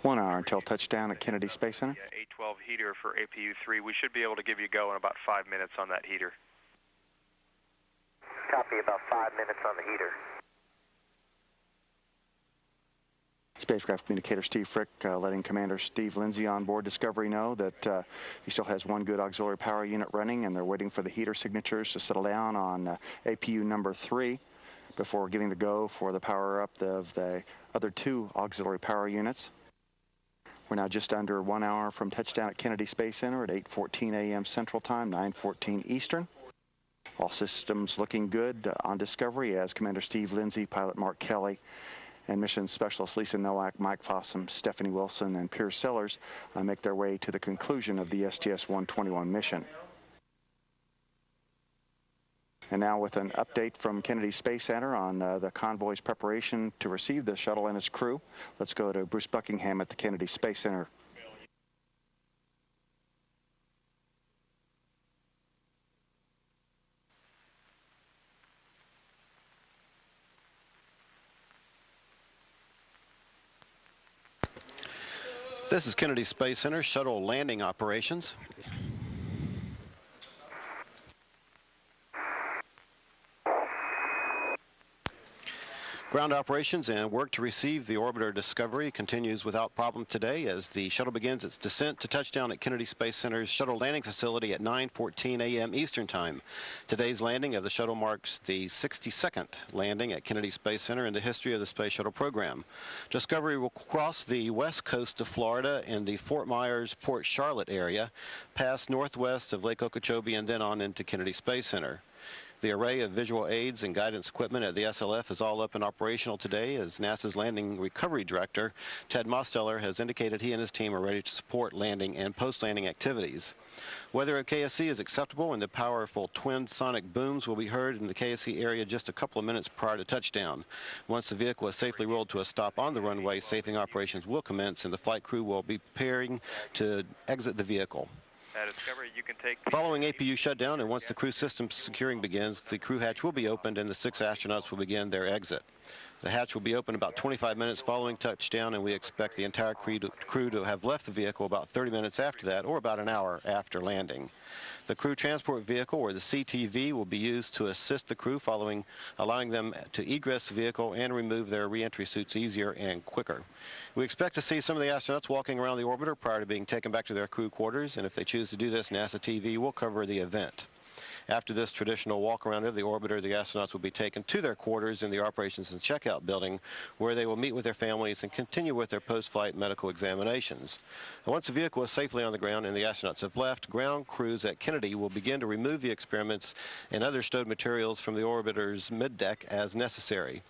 1 hour until touchdown at Kennedy Space Center. A12 heater for APU-3. We should be able to give you a go in about 5 minutes on that heater. Copy, about 5 minutes on the heater. Spacecraft communicator Steve Frick letting Commander Steve Lindsay on board Discovery know that he still has one good auxiliary power unit running, and they're waiting for the heater signatures to settle down on APU number 3 before giving the go for the power up of the other 2 auxiliary power units. We're now just under 1 hour from touchdown at Kennedy Space Center at 8:14 a.m. Central Time, 9:14 Eastern. All systems looking good on Discovery as Commander Steve Lindsay, pilot Mark Kelly, and mission specialist Lisa Nowak, Mike Fossum, Stephanie Wilson, and Piers Sellers make their way to the conclusion of the STS-121 mission. And now with an update from Kennedy Space Center on the convoy's preparation to receive the shuttle and its crew, let's go to Bruce Buckingham at the Kennedy Space Center. This is Kennedy Space Center shuttle landing operations. Ground operations and work to receive the orbiter Discovery continues without problem today as the shuttle begins its descent to touchdown at Kennedy Space Center's shuttle landing facility at 9:14 a.m. Eastern Time. Today's landing of the shuttle marks the 62nd landing at Kennedy Space Center in the history of the Space Shuttle program. Discovery will cross the west coast of Florida in the Fort Myers, Port Charlotte area, pass northwest of Lake Okeechobee, and then on into Kennedy Space Center. The array of visual aids and guidance equipment at the SLF is all up and operational today as NASA's Landing Recovery Director, Ted Mosteller, has indicated he and his team are ready to support landing and post-landing activities. Weather at KSC is acceptable and the powerful twin sonic booms will be heard in the KSC area just a couple of minutes prior to touchdown. Once the vehicle is safely rolled to a stop on the runway, safing operations will commence and the flight crew will be preparing to exit the vehicle. Discovery, you can take Following APU shutdown and once the crew system securing begins, the crew hatch will be opened and the 6 astronauts will begin their exit. The hatch will be open about 25 minutes following touchdown, and we expect the entire crew to have left the vehicle about 30 minutes after that, or about an hour after landing. The crew transport vehicle, or the CTV, will be used to assist the crew allowing them to egress the vehicle and remove their reentry suits easier and quicker. We expect to see some of the astronauts walking around the orbiter prior to being taken back to their crew quarters, and if they choose to do this, NASA TV will cover the event. After this traditional walk-around of the orbiter, the astronauts will be taken to their quarters in the operations and checkout building, where they will meet with their families and continue with their post-flight medical examinations. And once the vehicle is safely on the ground and the astronauts have left, ground crews at Kennedy will begin to remove the experiments and other stowed materials from the orbiter's middeck as necessary.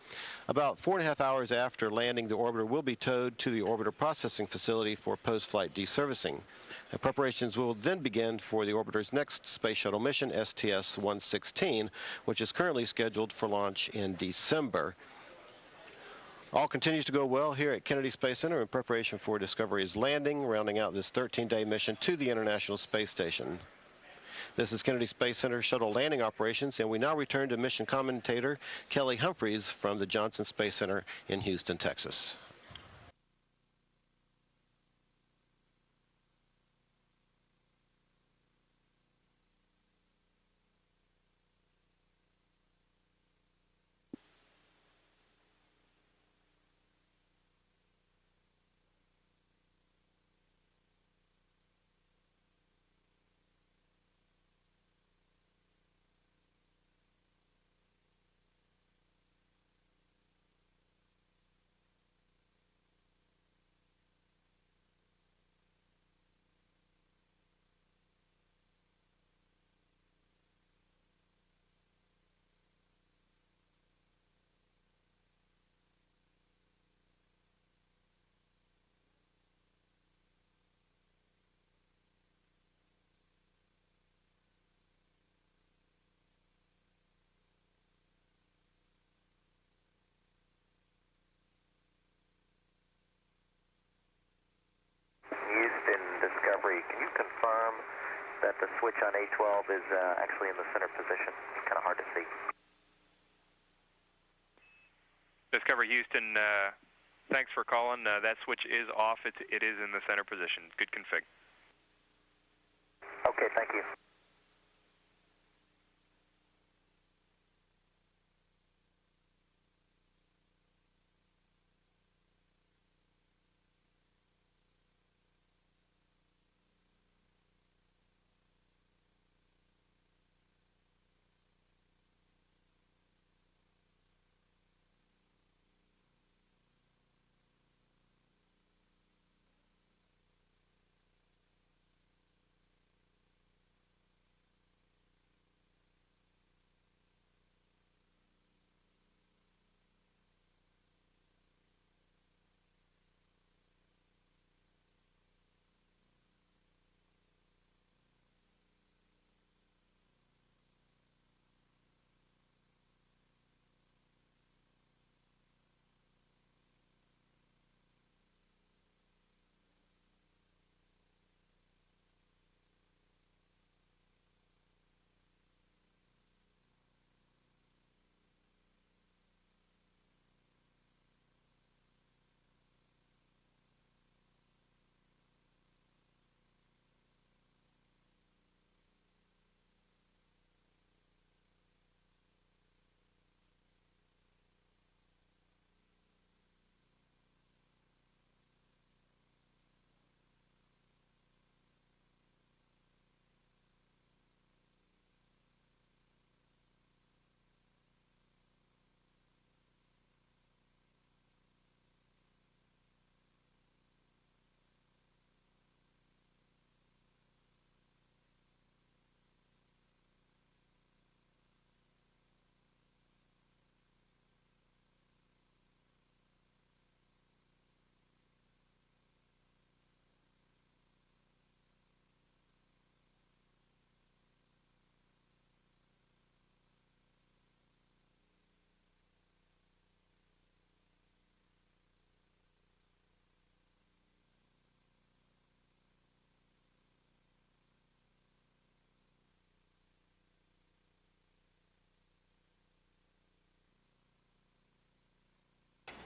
About 4.5 hours after landing, the orbiter will be towed to the orbiter processing facility for post-flight deservicing. And preparations will then begin for the orbiter's next space shuttle mission, STS-116, which is currently scheduled for launch in December. All continues to go well here at Kennedy Space Center in preparation for Discovery's landing, rounding out this 13-day mission to the International Space Station. This is Kennedy Space Center shuttle landing operations, and we now return to mission commentator Kelly Humphreys from the Johnson Space Center in Houston, Texas. Can you confirm that the switch on A12 is actually in the center position? It's kind of hard to see. Discovery Houston, Thanks for calling. That switch is off. It is in the center position. Good config. Okay, thank you.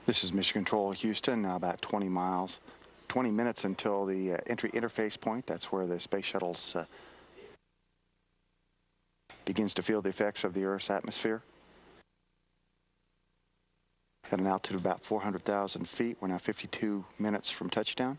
This is Mission Control Houston, now about 20 minutes until the entry interface point. That's where the space shuttles begins to feel the effects of the Earth's atmosphere. At an altitude of about 400,000 feet, we're now 52 minutes from touchdown.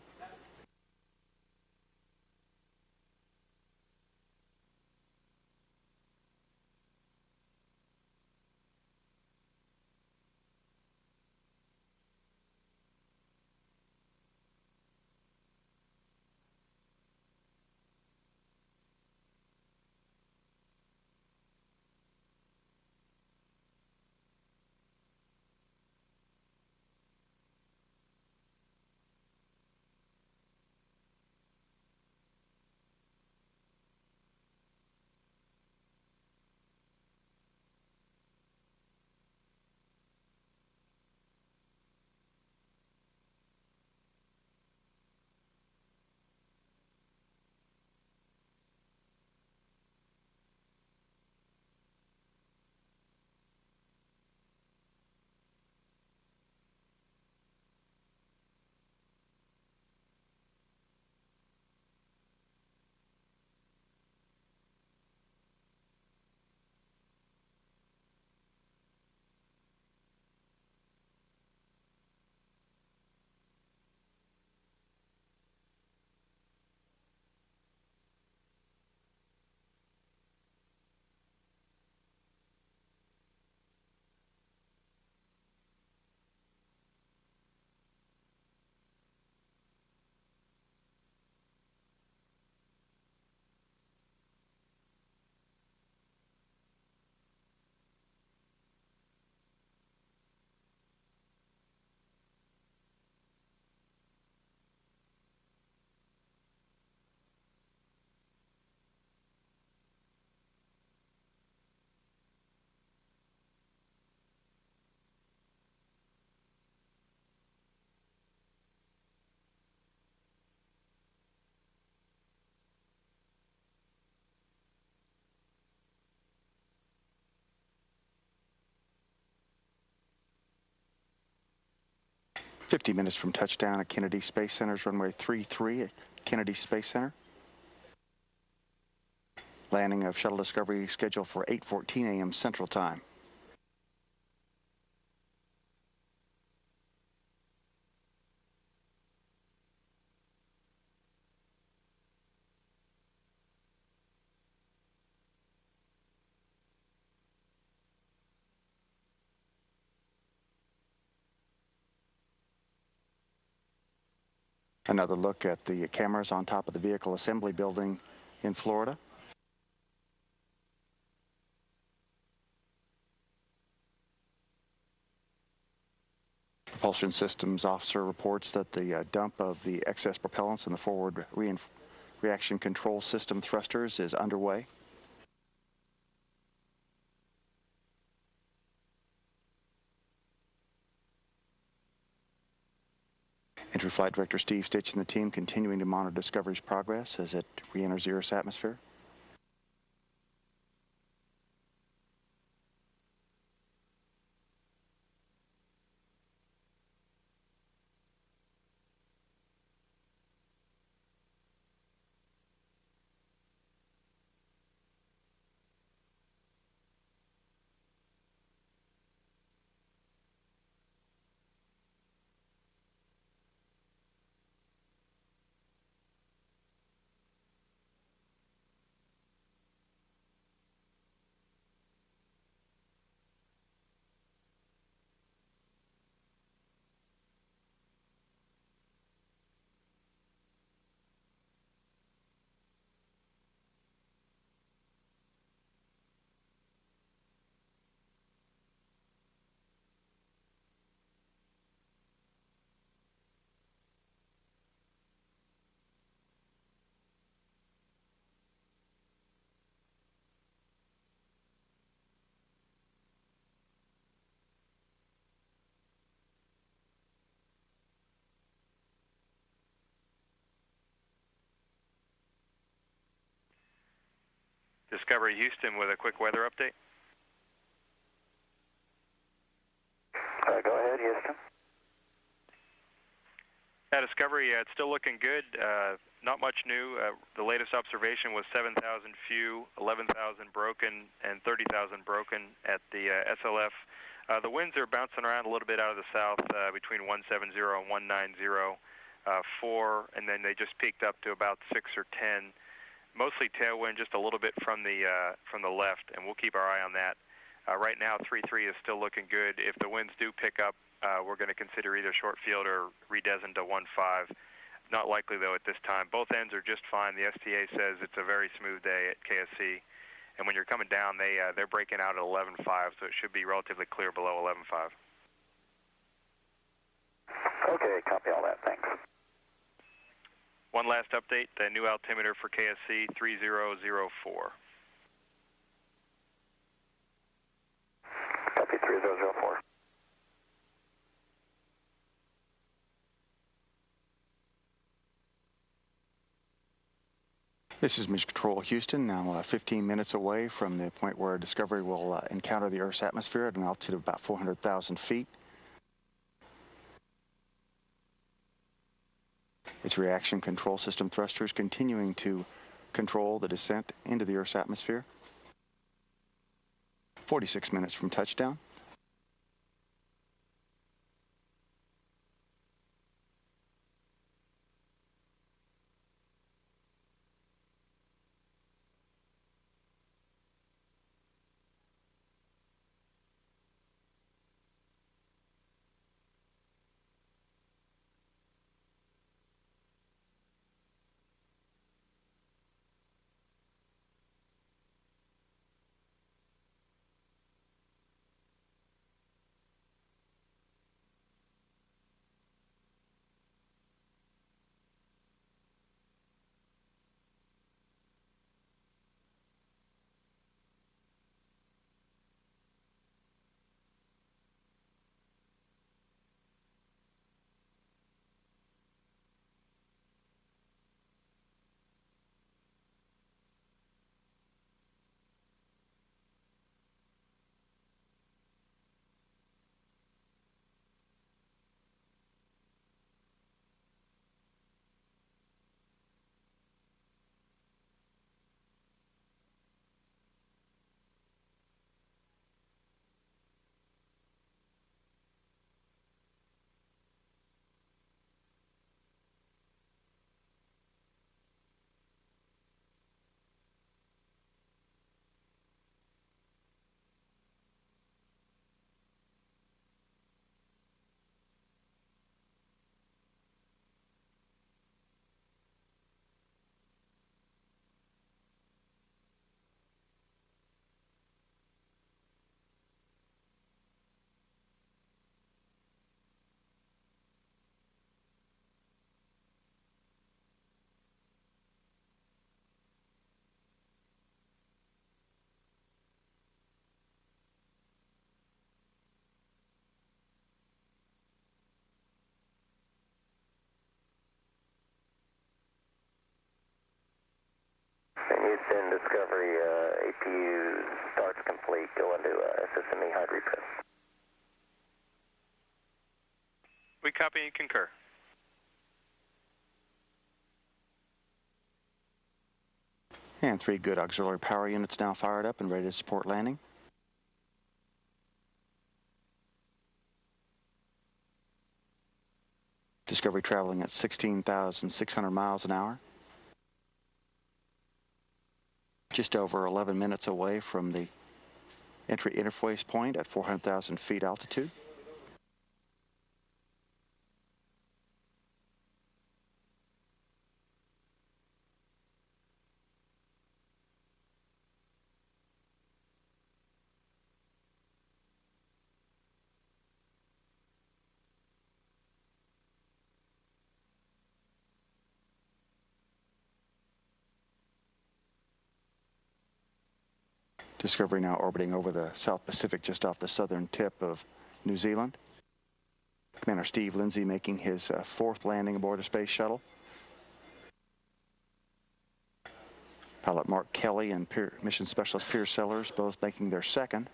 50 minutes from touchdown at Kennedy Space Center's runway 33 at Kennedy Space Center. Landing of Shuttle Discovery scheduled for 8:14 a.m. Central Time. Another look at the cameras on top of the vehicle assembly building in Florida. Propulsion Systems officer reports that the dump of the excess propellants in the forward reaction control system thrusters is underway. Entry Flight Director Steve Stitch and the team continuing to monitor Discovery's progress as it re-enters the Earth's atmosphere. Discovery Houston with a quick weather update. Go ahead, Houston. Discovery, it's still looking good. Not much new. The latest observation was 7,000 few, 11,000 broken, and 30,000 broken at the SLF. The winds are bouncing around a little bit out of the south between 170 and 190, 4, and then they just peaked up to about 6 or 10. Mostly tailwind, just a little bit from the left, and we'll keep our eye on that. Right now, 3-3 is still looking good. If the winds do pick up, we're going to consider either short field or redesigned to 1-5. Not likely, though, at this time. Both ends are just fine. The STA says it's a very smooth day at KSC. And when you're coming down, they're breaking out at 11.5, so it should be relatively clear below 11.5. Okay, copy all that. Thanks. One last update, the new altimeter for KSC, 3004. Copy 3004. This is Mission Control Houston, now 15 minutes away from the point where Discovery will encounter the Earth's atmosphere at an altitude of about 400,000 feet. Its reaction control system thrusters continuing to control the descent into the Earth's atmosphere. 46 minutes from touchdown. Houston, Discovery, APU starts complete. Go into SSME hard repair. We copy and concur. And 3 good auxiliary power units now fired up and ready to support landing. Discovery traveling at 16,600 miles an hour. Just over 11 minutes away from the entry interface point at 400,000 feet altitude. Discovery now orbiting over the South Pacific just off the southern tip of New Zealand. Commander Steve Lindsay making his 4th landing aboard a space shuttle. Pilot Mark Kelly and Mission Specialist Piers Sellers both making their 2nd.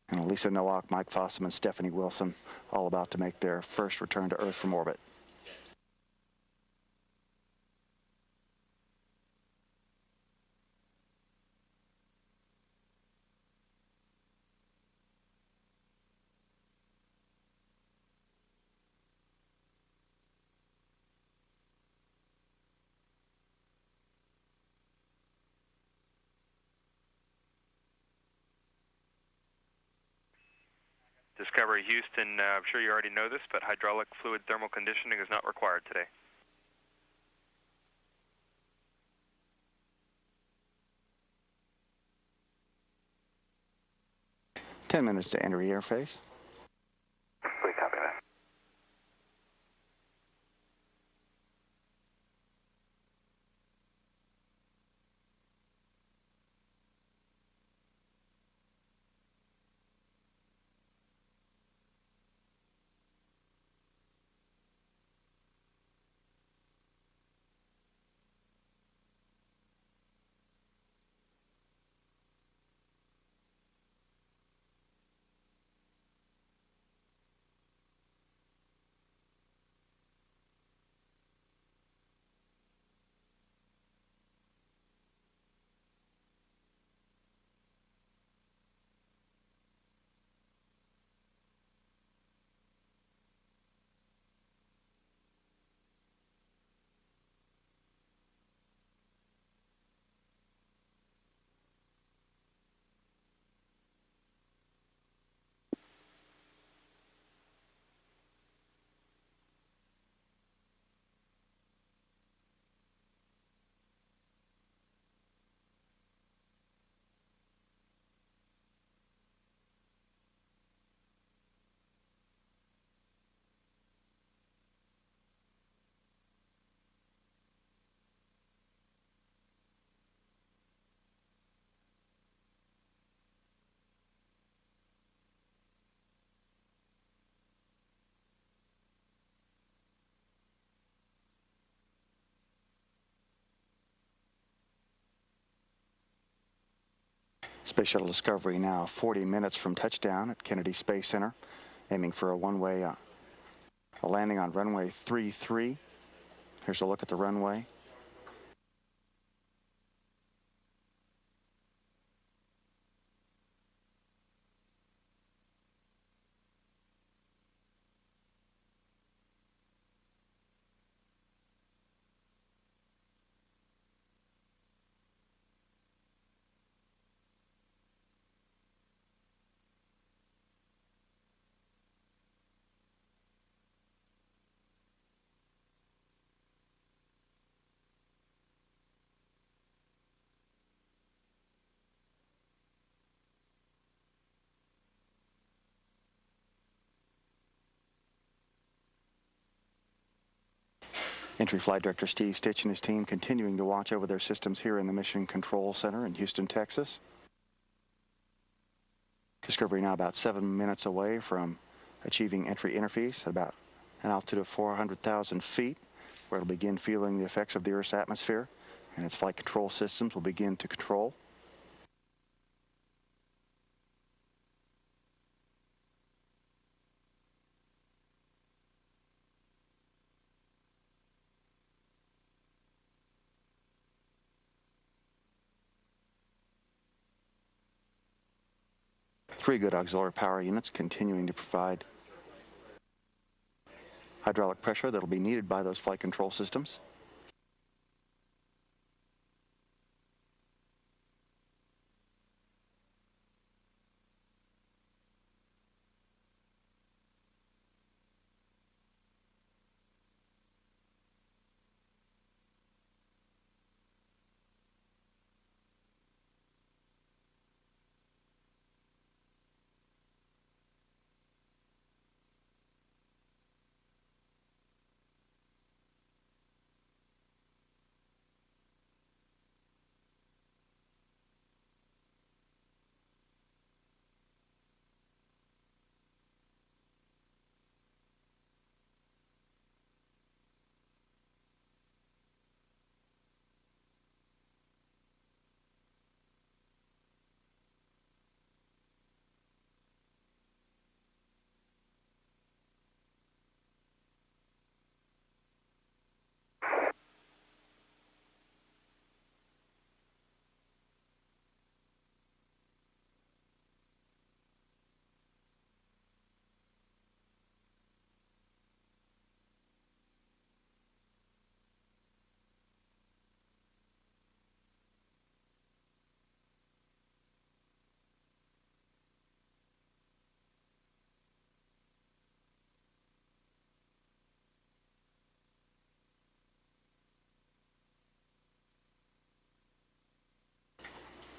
And Elisa Nowak, Mike Fossum, and Stephanie Wilson all about to make their 1st return to Earth from orbit. Discovery Houston, I'm sure you already know this, but hydraulic fluid thermal conditioning is not required today. Ten minutes to enter interface. We copy that. Space Shuttle Discovery now 40 minutes from touchdown at Kennedy Space Center, aiming for a one-way a landing on runway 33. Here's a look at the runway. Entry Flight Director Steve Stitch and his team continuing to watch over their systems here in the Mission Control Center in Houston, Texas. Discovery now about 7 minutes away from achieving entry interface at about an altitude of 400,000 feet, where it'll begin feeling the effects of the Earth's atmosphere. and its flight control systems will begin to control. Three good auxiliary power units continuing to provide hydraulic pressure that will be needed by those flight control systems.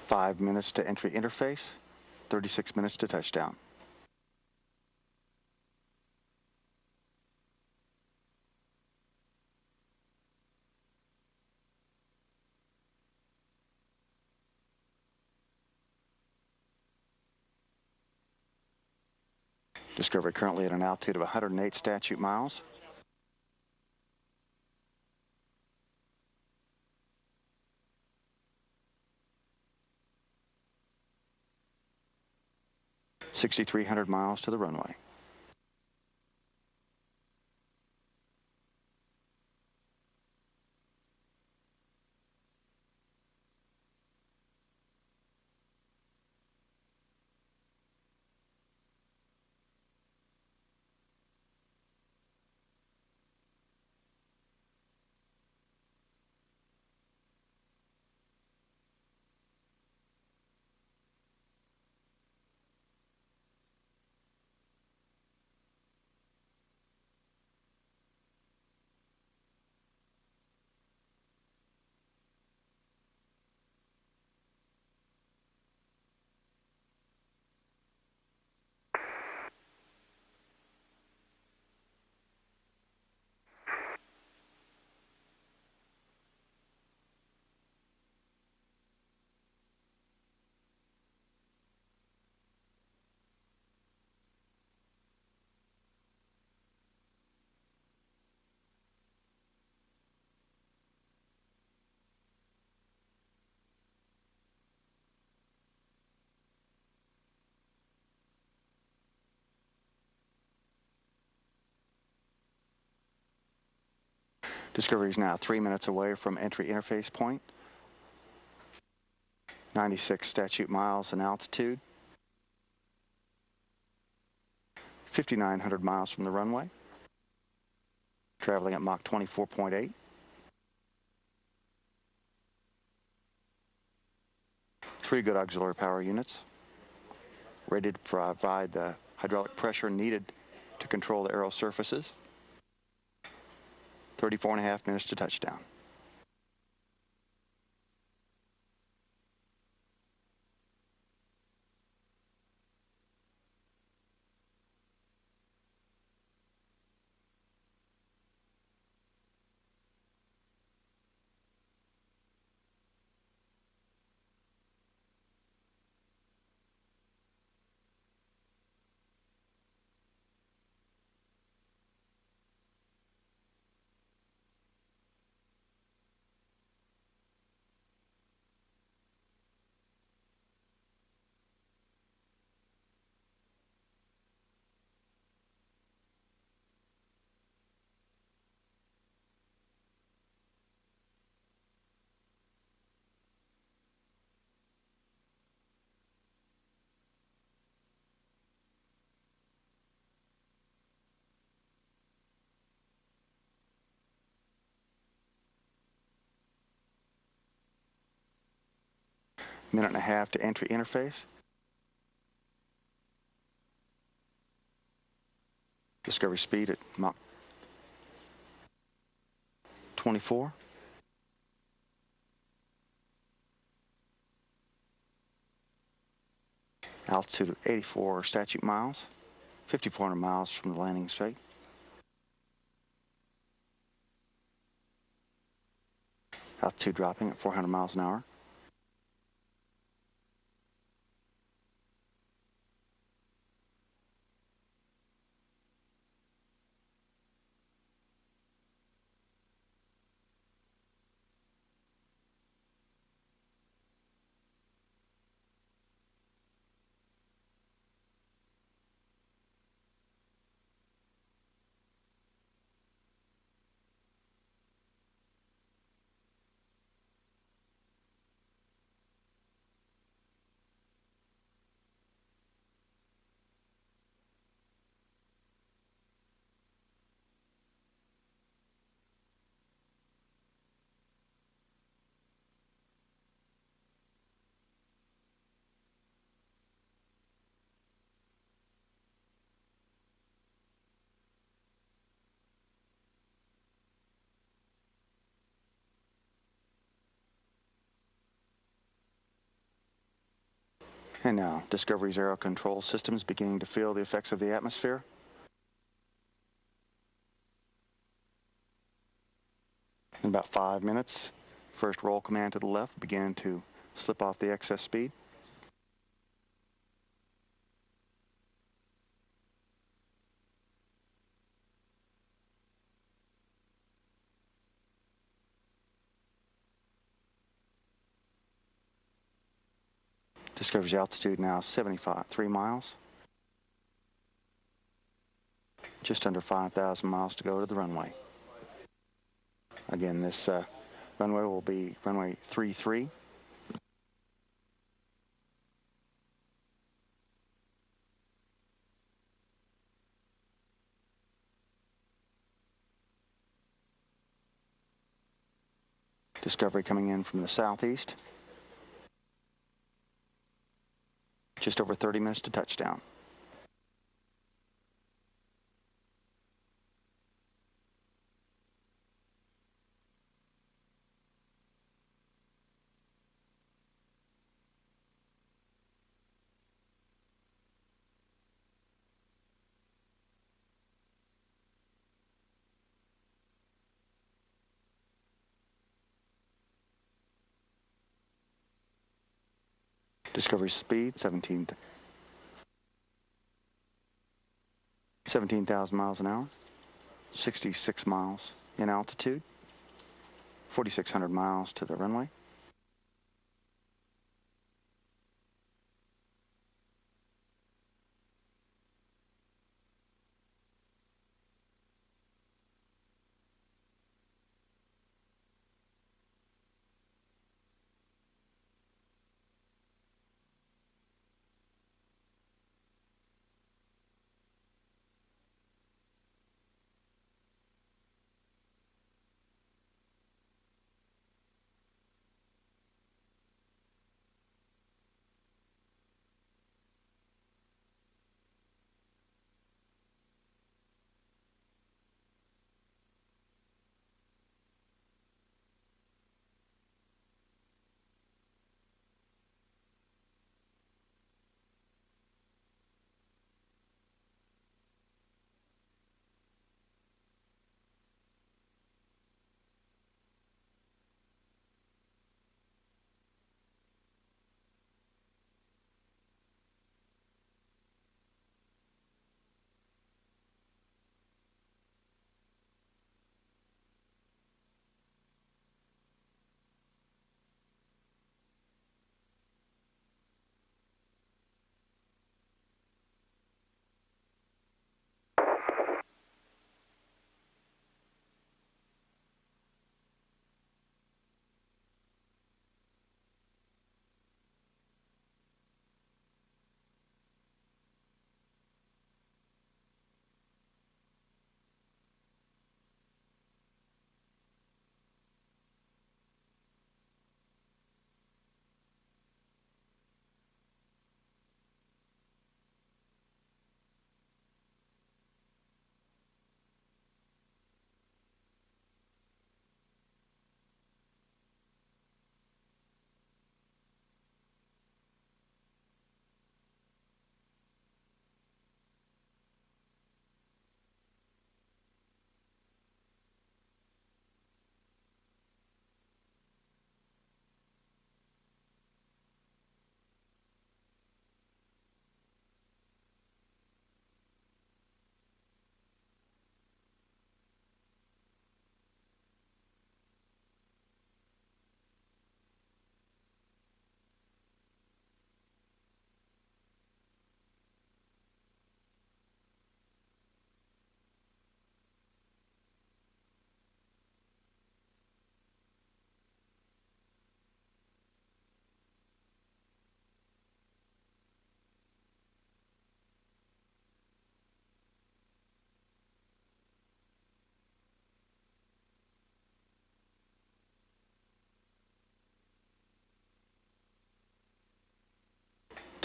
Five minutes to entry interface, 36 minutes to touchdown. Discovery currently at an altitude of 108 statute miles. (6,300 miles to the runway). Discovery is now 3 minutes away from entry interface point. 96 statute miles in altitude. 5,900 miles from the runway. Traveling at Mach 24.8. Three good auxiliary power units, ready to provide the hydraulic pressure needed to control the aero surfaces. 34.5 minutes to touchdown. Minute and a half to entry interface. Discovery speed at Mach 24. Altitude of 84 statute miles, 5,400 miles from the landing site. Altitude dropping at 400 miles an hour. And now, Discovery's aero control systems beginning to feel the effects of the atmosphere. In about 5 minutes, first roll command to the left began to slip off the excess speed. Discovery's altitude now 3 miles. Just under 5,000 miles to go to the runway. Again, this runway will be runway 33. Discovery coming in from the southeast. Just over 30 minutes to touchdown. Discovery speed, 17,000 miles an hour, 66 miles in altitude, 4,600 miles to the runway.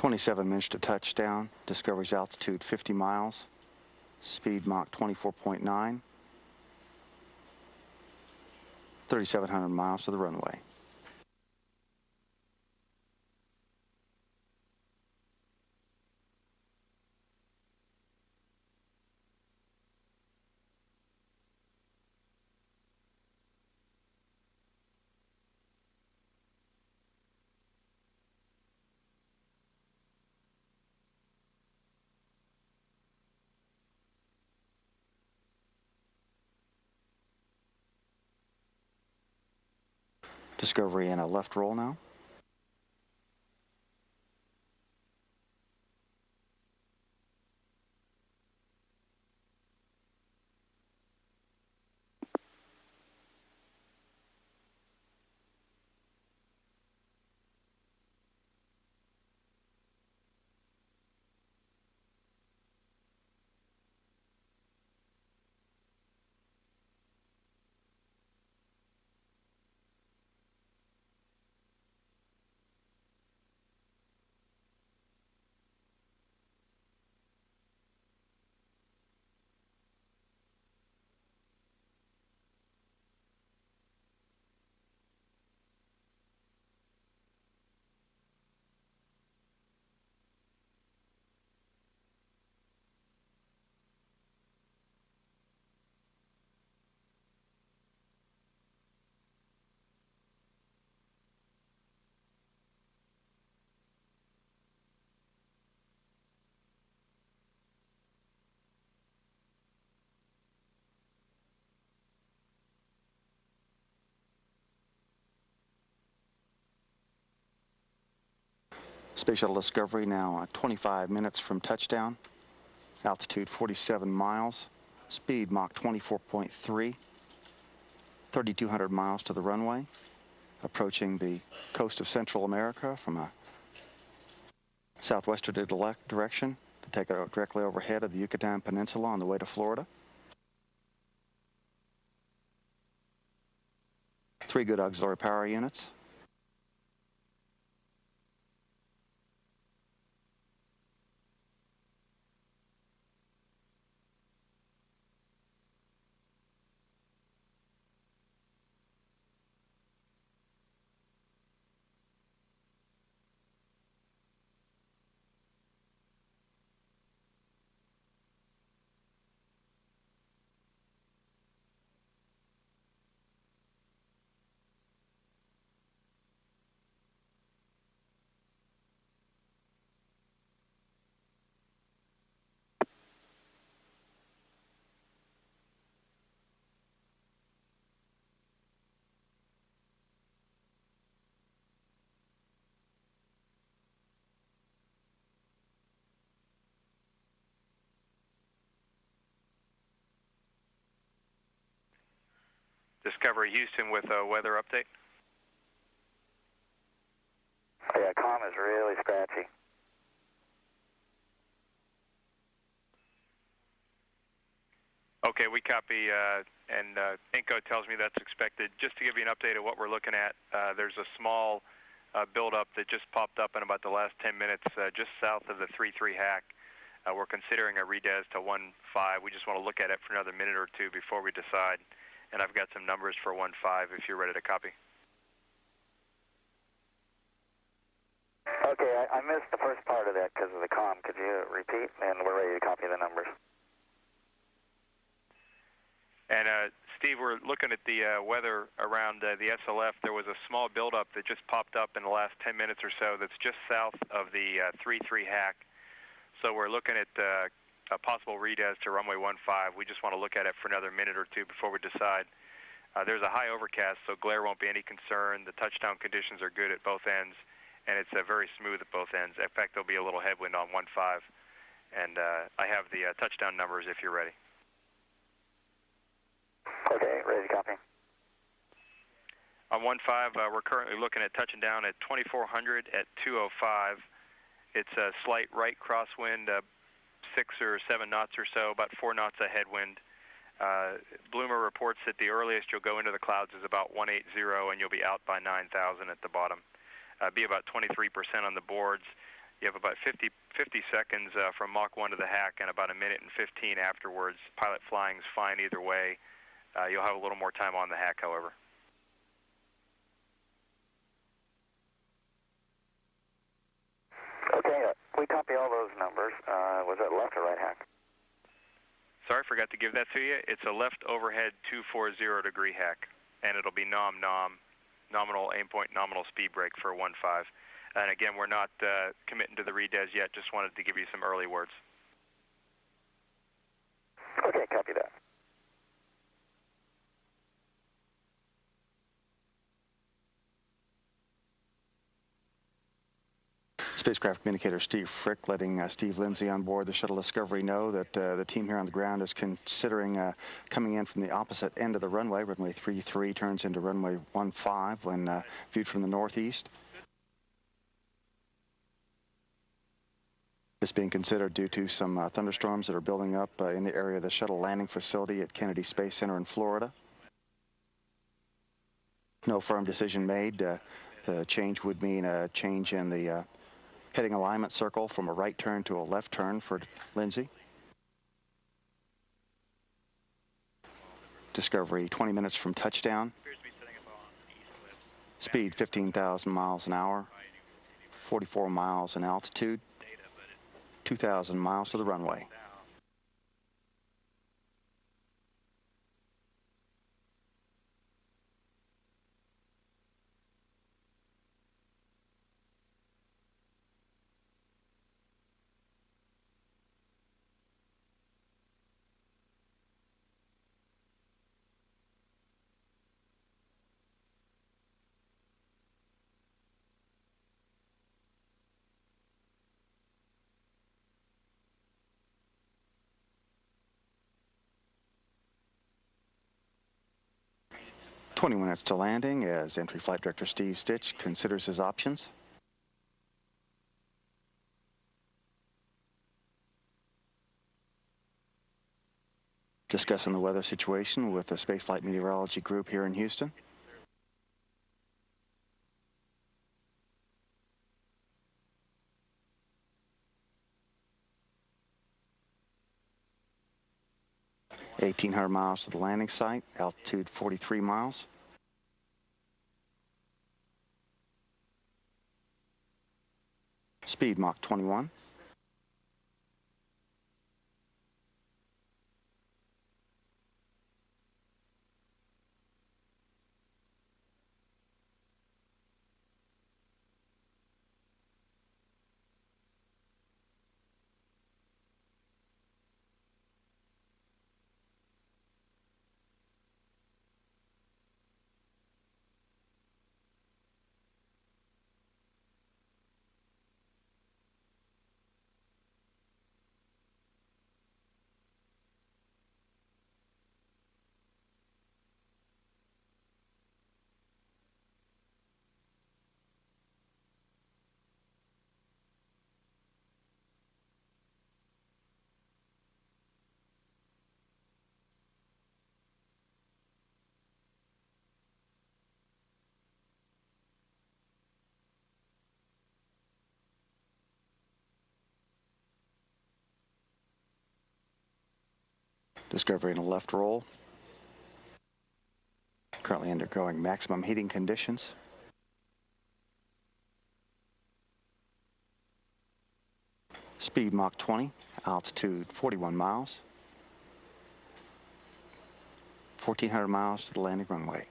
27 minutes to touchdown. Discovery's altitude 50 miles. Speed Mach 24.9. 3,700 miles to the runway. Discovery in a left roll now. Space Shuttle Discovery now 25 minutes from touchdown. Altitude 47 miles. Speed Mach 24.3. 3,200 miles to the runway. Approaching the coast of Central America from a southwesterly direction to take it directly overhead of the Yucatan Peninsula on the way to Florida. 3 good auxiliary power units. Discovery Houston with a weather update. Yeah, comm is really scratchy. Okay, we copy, and INCO tells me that's expected. Just to give you an update of what we're looking at, there's a small buildup that just popped up in about the last 10 minutes just south of the 3-3 hack. We're considering a redes to 1-5. We just want to look at it for another minute or two before we decide. And I've got some numbers for 1-5 if you're ready to copy. Okay, I missed the first part of that because of the comm. Could you repeat? And we're ready to copy the numbers. And Steve, we're looking at the weather around the SLF. There was a small buildup that just popped up in the last 10 minutes or so that's just south of the 3-3 hack. So we're looking at a possible redes to runway 15. We just want to look at it for another minute or two before we decide. There's a high overcast, so glare won't be any concern. The touchdown conditions are good at both ends, and it's very smooth at both ends. In fact, there'll be a little headwind on 15. And I have the touchdown numbers if you're ready. Okay, ready to copy. On 15, we're currently looking at touching down at 2400 at 2:05. It's a slight right crosswind, 6 or 7 knots or so, about 4 knots a headwind. Bloomer reports that the earliest you'll go into the clouds is about 180, and you'll be out by 9,000 at the bottom. Be about 23% on the boards. You have about 50 seconds from Mach 1 to the hack, and about 1 minute and 15 afterwards. Pilot flying is fine either way. You'll have a little more time on the hack, however. Okay, we copy all those numbers. Was that left or right hack? Sorry, forgot to give that to you. It's a left overhead 240 degree hack, and it'll be nom-nom, nominal aim point, nominal speed brake for 1-5. And again, we're not committing to the redes yet, just wanted to give you some early words. Okay, copy that. Spacecraft communicator Steve Frick letting Steve Lindsay on board the Shuttle Discovery know that the team here on the ground is considering coming in from the opposite end of the runway. Runway 33 turns into runway 15 when viewed from the northeast. This being considered due to some thunderstorms that are building up in the area of the shuttle landing facility at Kennedy Space Center in Florida. No firm decision made. The change would mean a change in the heading alignment circle from a right turn to a left turn for Lindsay. Discovery 20 minutes from touchdown. Speed 15,000 miles an hour, 44 miles in altitude, 2,000 miles to the runway. "20 minutes to landing as entry flight director Steve Stitch considers his options. Discussing the weather situation with the Spaceflight Meteorology Group here in Houston. "1,800 miles to the landing site, altitude 43 miles. Speed Mach 21. Discovery in a left roll. Currently undergoing maximum heating conditions. Speed Mach 20, altitude 41 miles. 1,400 miles to the landing runway.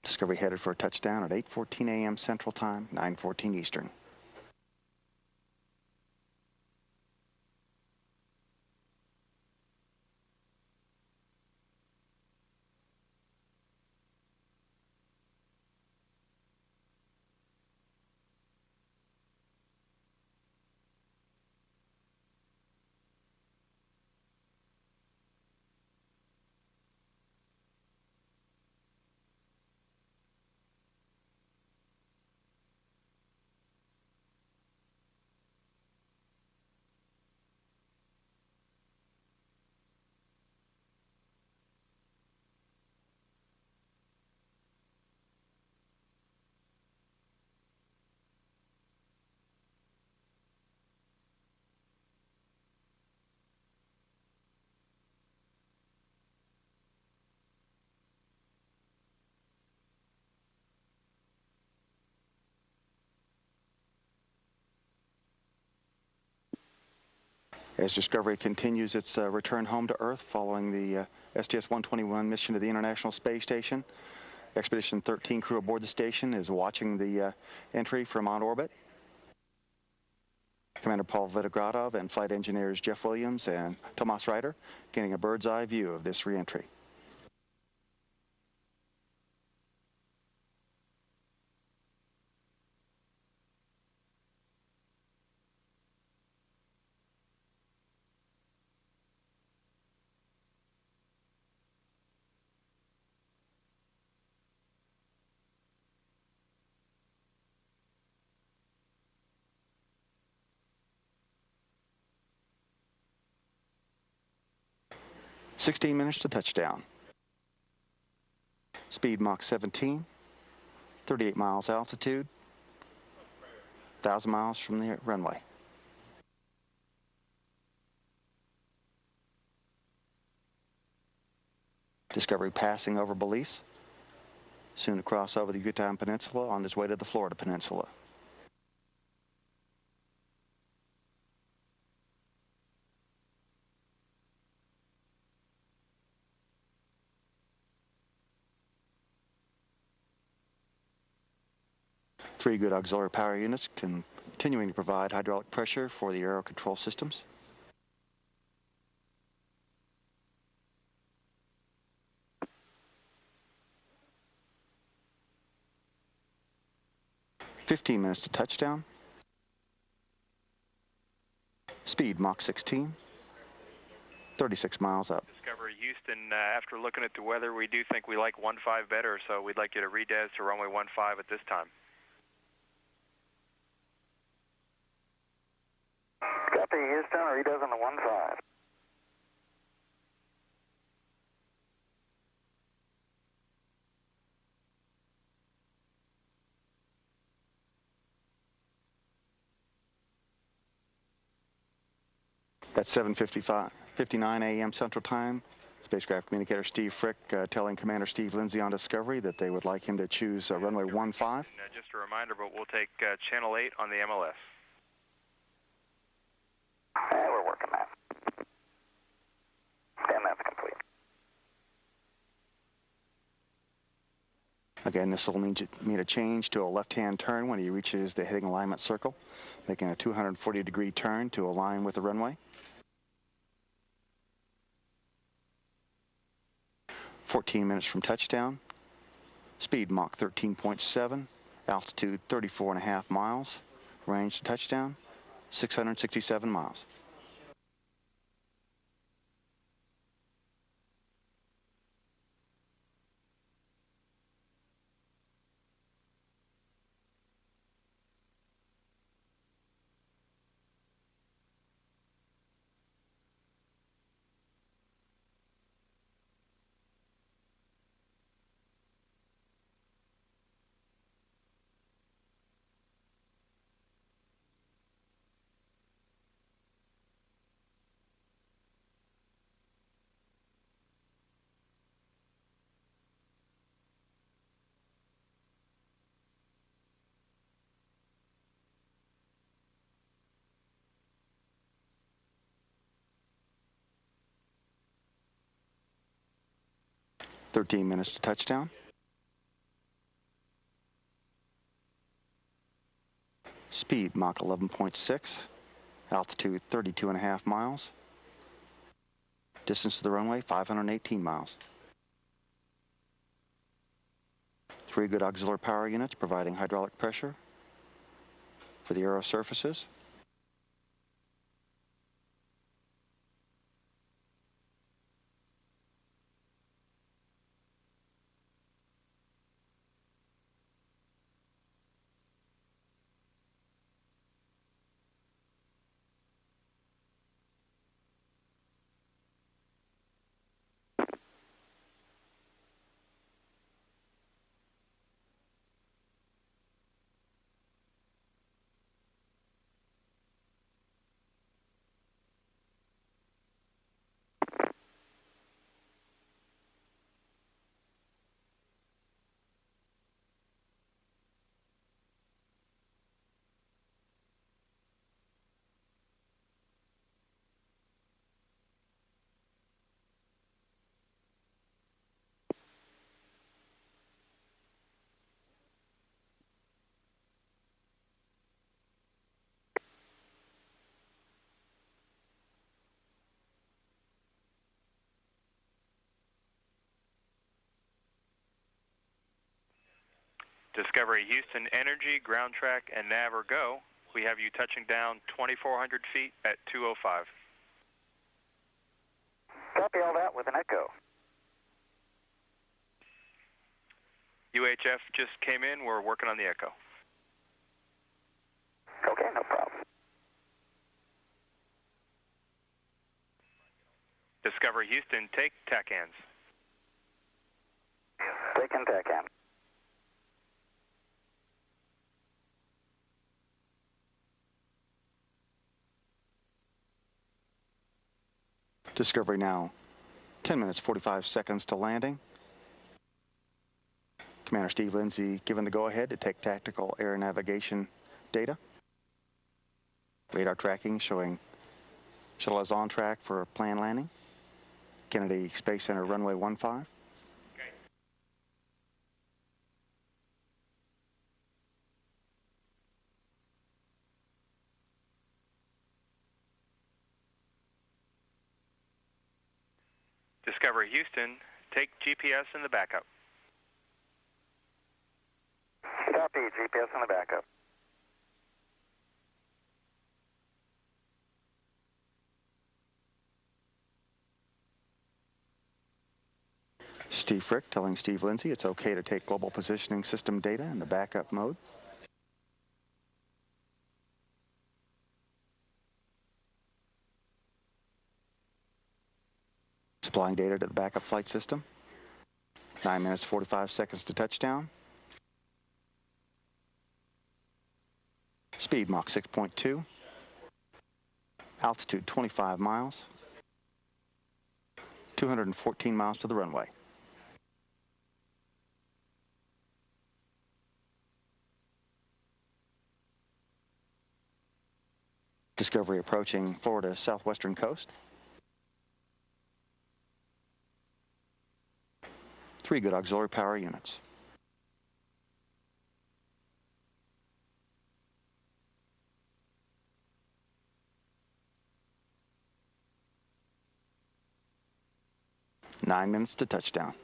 Discovery headed for a touchdown at 8:14 a.m. Central Time, 9:14 Eastern. As Discovery continues its return home to Earth following the STS-121 mission to the International Space Station, Expedition 13 crew aboard the station is watching the entry from on orbit. Commander Paul Vinogradov and flight engineers Jeff Williams and Tomas Ryder getting a bird's eye view of this reentry. "16 minutes to touchdown. Speed Mach 17, 38 miles altitude, 1,000 miles from the runway. Discovery passing over Belize, soon to cross over the Yucatan Peninsula on its way to the Florida Peninsula. Three good auxiliary power units continuing to provide hydraulic pressure for the aero control systems. "15 minutes to touchdown. Speed Mach 16, 36 miles up." Discovery Houston, after looking at the weather, we do think we like 1-5 better, so we'd like you to redez to runway 15 at this time. Copy, Houston, redez on the 15. That's 7:59 a.m. Central Time. Spacecraft communicator Steve Frick telling Commander Steve Lindsay on Discovery that they would like him to choose runway 15. Just a reminder, but we'll take Channel 8 on the MLS. We're working that. And that's complete. Again, this will mean a change to a left-hand turn when he reaches the heading alignment circle, making a 240-degree turn to align with the runway. 14 minutes from touchdown. Speed Mach 13.7, altitude 34.5 miles, range to touchdown 667 miles. "13 minutes to touchdown. Speed Mach 11.6, altitude 32.5 miles. Distance to the runway 518 miles. Three good auxiliary power units providing hydraulic pressure for the aero surfaces. Discovery Houston, Energy, ground track, and nav are go. We have you touching down 2,400 feet at 2:05. Copy all that with an echo. UHF just came in. We're working on the echo. Okay, no problem. Discovery Houston, take TACANs. Taking TACAN. Discovery now 10 minutes 45 seconds to landing. Commander Steve Lindsay given the go-ahead to take tactical air navigation data. Radar tracking showing shuttle is on track for a planned landing. Kennedy Space Center runway 15. Okay. Discovery Houston, take GPS in the backup. Copy, GPS in the backup. Steve Frick telling Steve Lindsay it's okay to take global positioning system data in the backup mode. Supplying data to the backup flight system. 9 minutes 45 seconds to touchdown. Speed Mach 6.2. Altitude 25 miles. 214 miles to the runway. Discovery approaching Florida's southwestern coast. 3 good auxiliary power units. Nine minutes to touchdown.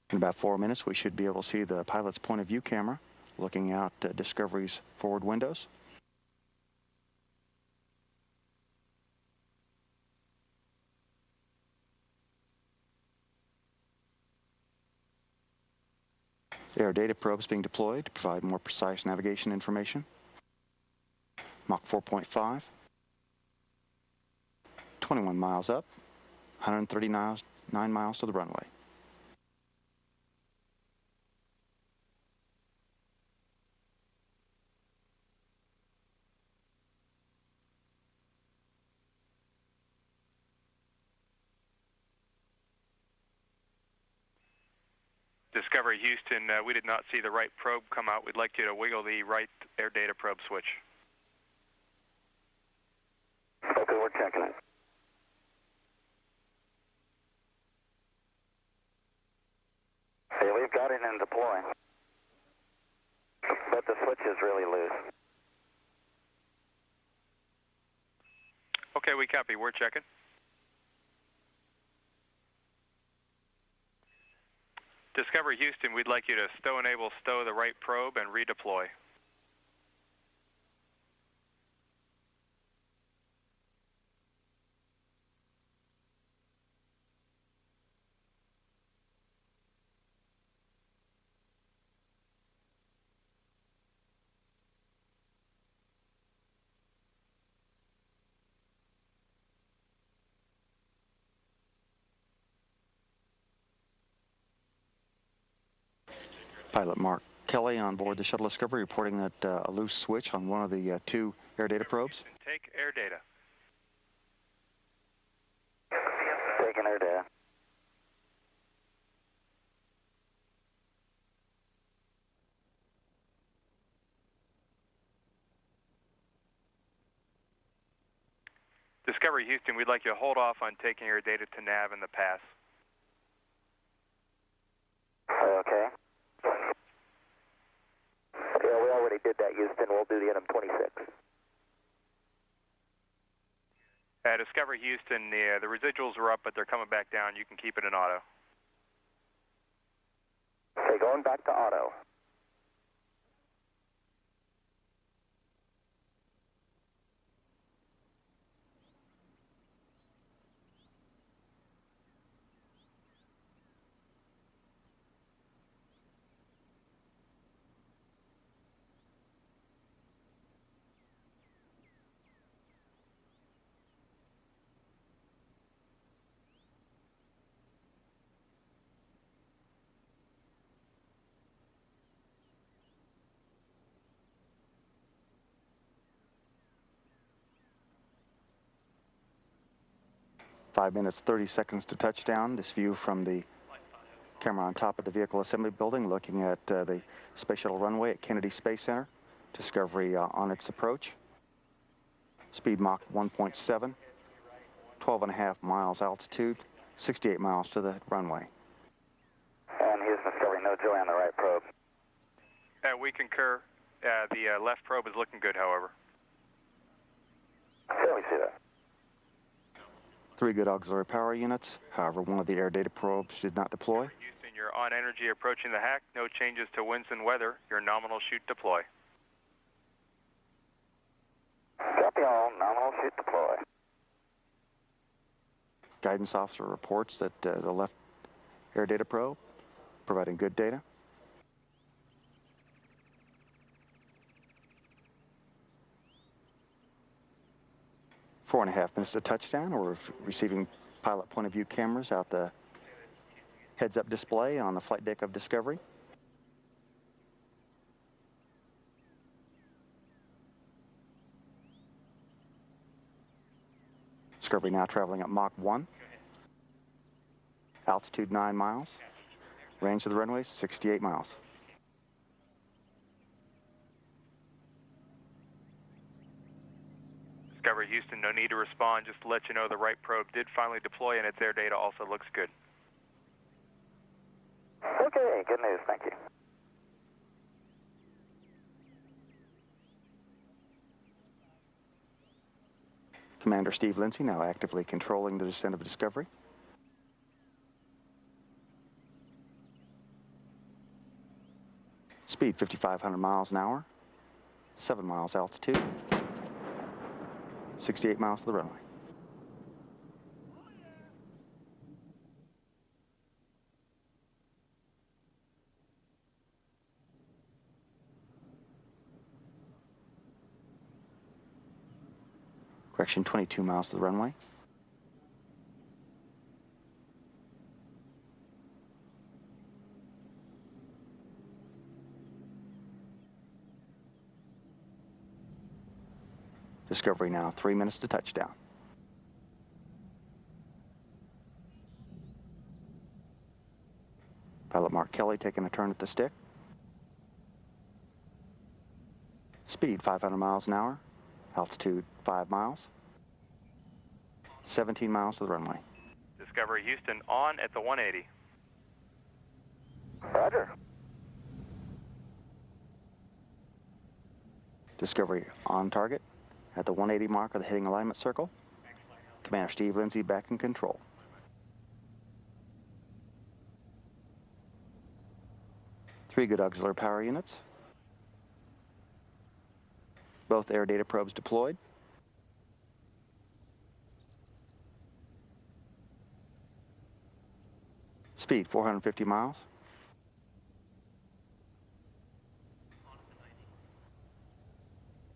In about 4 minutes, we should be able to see the pilot's point of view camera looking out Discovery's forward windows. Air data probes being deployed to provide more precise navigation information. Mach 4.5. 21 miles up, 139 miles to the runway. Discovery Houston, we did not see the right probe come out. We'd like you to wiggle the right air data probe switch. Okay, we're checking it. Hey, we've got it in deploy, but the switch is really loose. Okay, we copy. We're checking. Discovery Houston, we'd like you to enable stow the right probe and redeploy. Pilot Mark Kelly on board the Shuttle Discovery reporting that a loose switch on one of the 2 air data probes. Take air data. Taking air data. Discovery Houston, we'd like you to hold off on taking your data to nav in the pass. Okay. did that, Houston. We'll do the NM26. Discovery Houston, the residuals are up, but they're coming back down. You can keep it in auto. Okay, going back to auto. Five minutes, 30 seconds to touchdown. This view from the camera on top of the vehicle assembly building, looking at the Space Shuttle runway at Kennedy Space Center. Discovery on its approach. Speed Mach 1.7, 12.5 miles altitude, 68 miles to the runway. And Houston, Discovery, no joy on the right probe. We concur. The left probe is looking good, however. Yeah, we see that. 3 good auxiliary power units. However, one of the air data probes did not deploy. Houston, you're on energy approaching the hack. No changes to winds and weather. Your nominal shoot deploy. Copy all. Nominal shoot deploy. Guidance officer reports that the left air data probe providing good data. Four and a half minutes to touchdown. We're receiving pilot point of view cameras out the heads-up display on the flight deck of Discovery. Discovery now traveling at Mach 1. Altitude 9 miles. Range of the runway 68 miles. Discovery Houston, no need to respond. Just to let you know the right probe did finally deploy and its air data also looks good. Okay, good news. Thank you. Commander Steve Lindsay now actively controlling the descent of Discovery. Speed 5,500 miles an hour, 7 miles altitude, 68 miles to the runway. Correction, 22 miles to the runway. Discovery now 3 minutes to touchdown. Pilot Mark Kelly taking a turn at the stick. Speed 500 miles an hour. Altitude 5 miles. 17 miles to the runway. Discovery Houston on at the 180. Roger. Discovery on target at the 180 mark of the heading alignment circle. Commander Steve Lindsay back in control. Three good auxiliary power units. Both air data probes deployed. Speed 450 miles.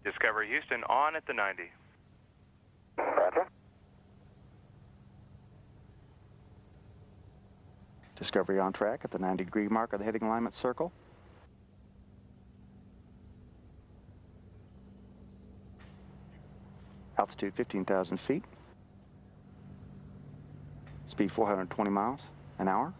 Discovery Houston on at the 90. Roger. Discovery on track at the 90-degree mark of the heading alignment circle. Altitude 15,000 feet. Speed 420 miles an hour.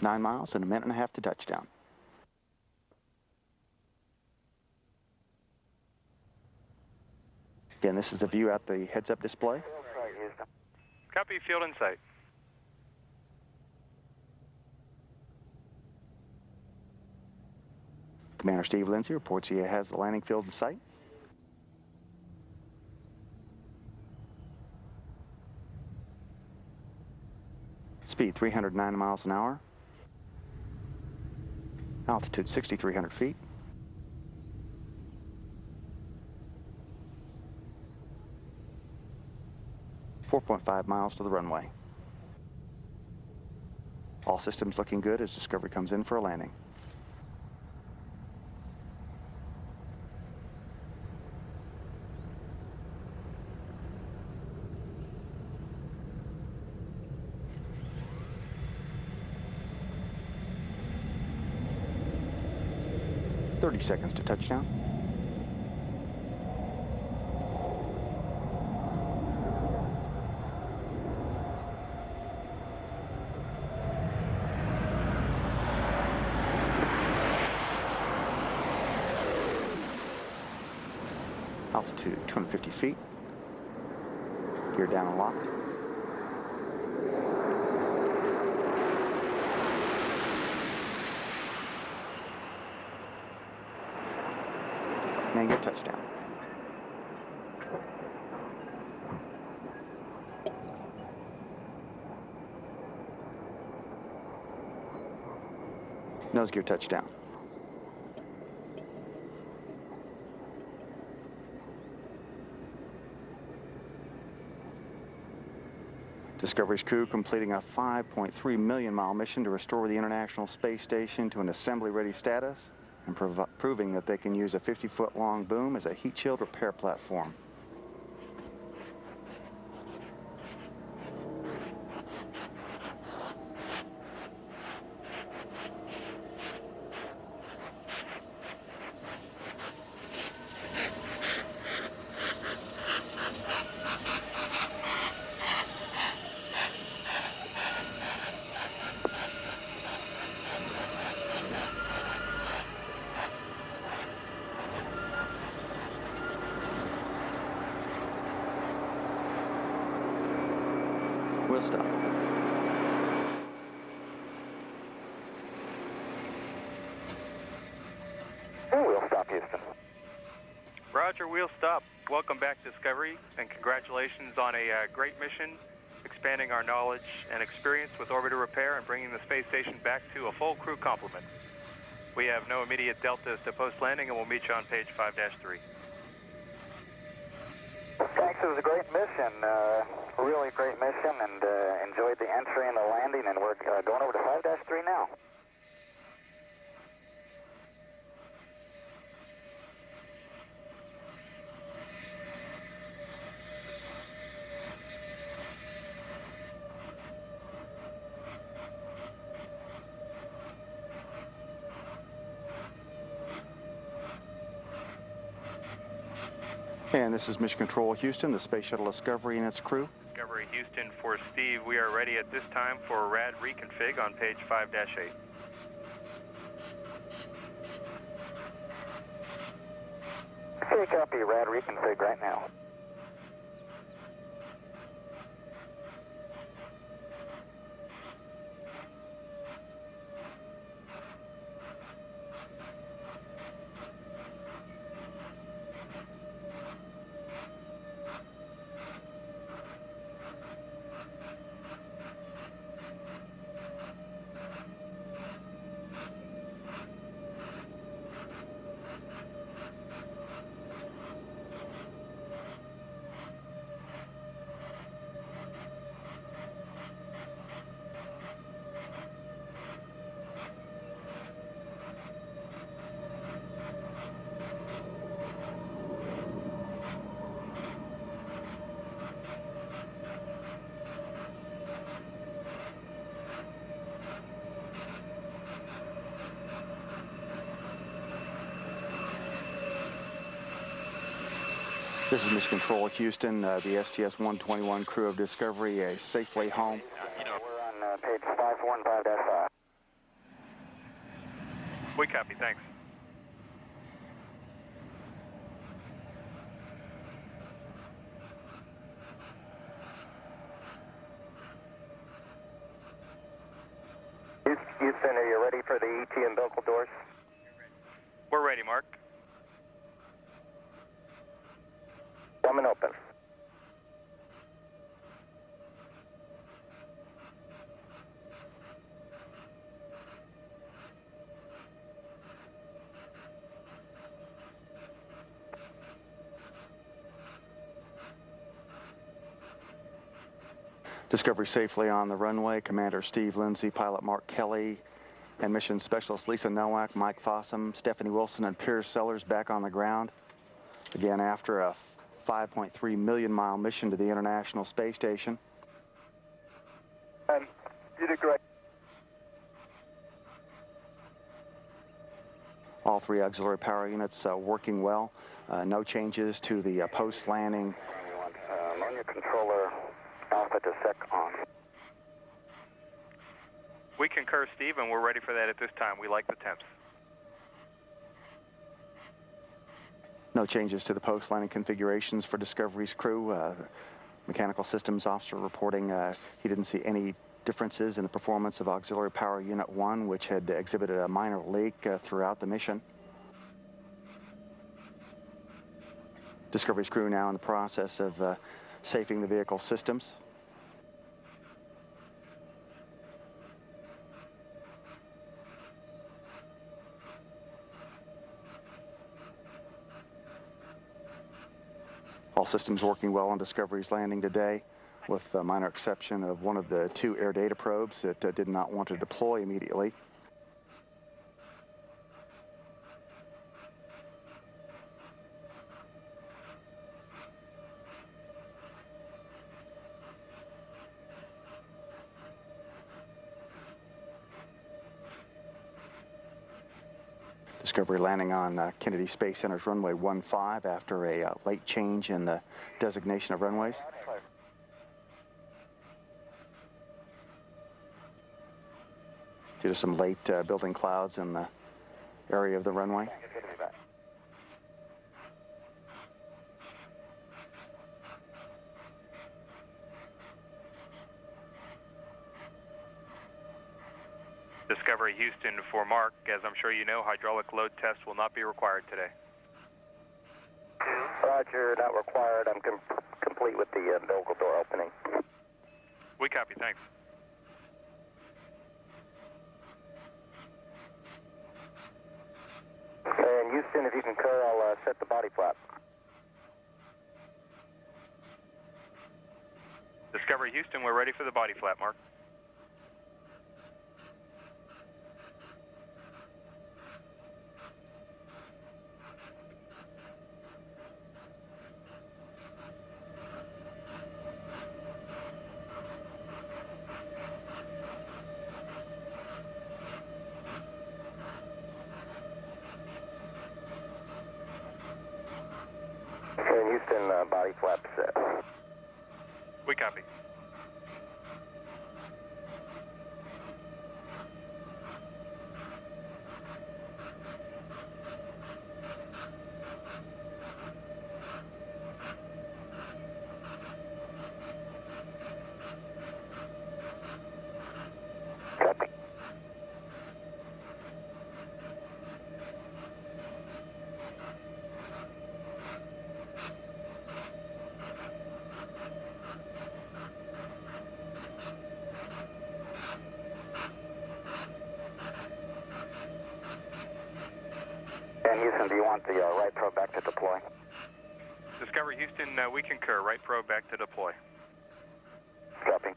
Nine miles and a minute and a half to touchdown. Again, this is a view at the heads-up display. Copy, field in sight. Commander Steve Lindsay reports he has the landing field in sight. Speed 309 miles an hour. Altitude 6,300 feet. .5 miles to the runway. All systems looking good as Discovery comes in for a landing. .30 seconds to touchdown. Altitude 250 feet. Gear down and locked. And gear touchdown. Nose gear touchdown. Discovery's crew completing a 5.3 million mile mission to restore the International Space Station to an assembly-ready status and proving that they can use a 50-foot long boom as a heat shield repair platform. We'll stop. We'll stop, Houston. Roger, we'll stop. Welcome back, Discovery, and congratulations on a great mission, expanding our knowledge and experience with orbiter repair and bringing the space station back to a full crew complement. We have no immediate deltas to post-landing, and we'll meet you on page 5-3. Thanks, it was a great mission, really great mission, and enjoyed the entry and the landing, and we're going over to 5-3 now. And this is Mission Control Houston, the Space Shuttle Discovery and its crew. Discovery Houston for Steve. We are ready at this time for a rad reconfig on page 5-8. Okay, copy, rad reconfig right now. This is Mission Control Houston, the STS-121 crew of Discovery, a safe way home. We're on page 5-5-5. We copy, thanks. for the ET umbilical doors? We're ready, Mark. Coming open. Discovery safely on the runway. Commander Steve Lindsay, pilot Mark Kelly, and mission specialist Lisa Nowak, Mike Fossum, Stephanie Wilson, and Piers Sellers back on the ground. Again, after a 5.3 million mile mission to the International Space Station. You did great. All three auxiliary power units working well. No changes to the post-landing. Ammonia controller alpha to sec on. We concur, Steve, and we're ready for that at this time. We like the temps. No changes to the post-landing configurations for Discovery's crew. Mechanical systems officer reporting he didn't see any differences in the performance of auxiliary power unit 1, which had exhibited a minor leak throughout the mission. Discovery's crew now in the process of safing the vehicle systems. All systems working well on Discovery's landing today, with the minor exception of one of the two air data probes that did not want to deploy immediately. Discovery landing on Kennedy Space Center's runway 15 after a late change in the designation of runways. Due to some late building clouds in the area of the runway. Discovery Houston for Mark. As I'm sure you know, hydraulic load test will not be required today. Roger, not required. I'm complete with the umbilical door opening. We copy, thanks. And Houston, if you concur, I'll set the body flap. Discovery Houston, we're ready for the body flap, Mark. And Houston, body flap set. We copy. Copy. And Houston, do you want the right probe back to deploy? Discovery Houston, we concur. Right probe back to deploy. Copy.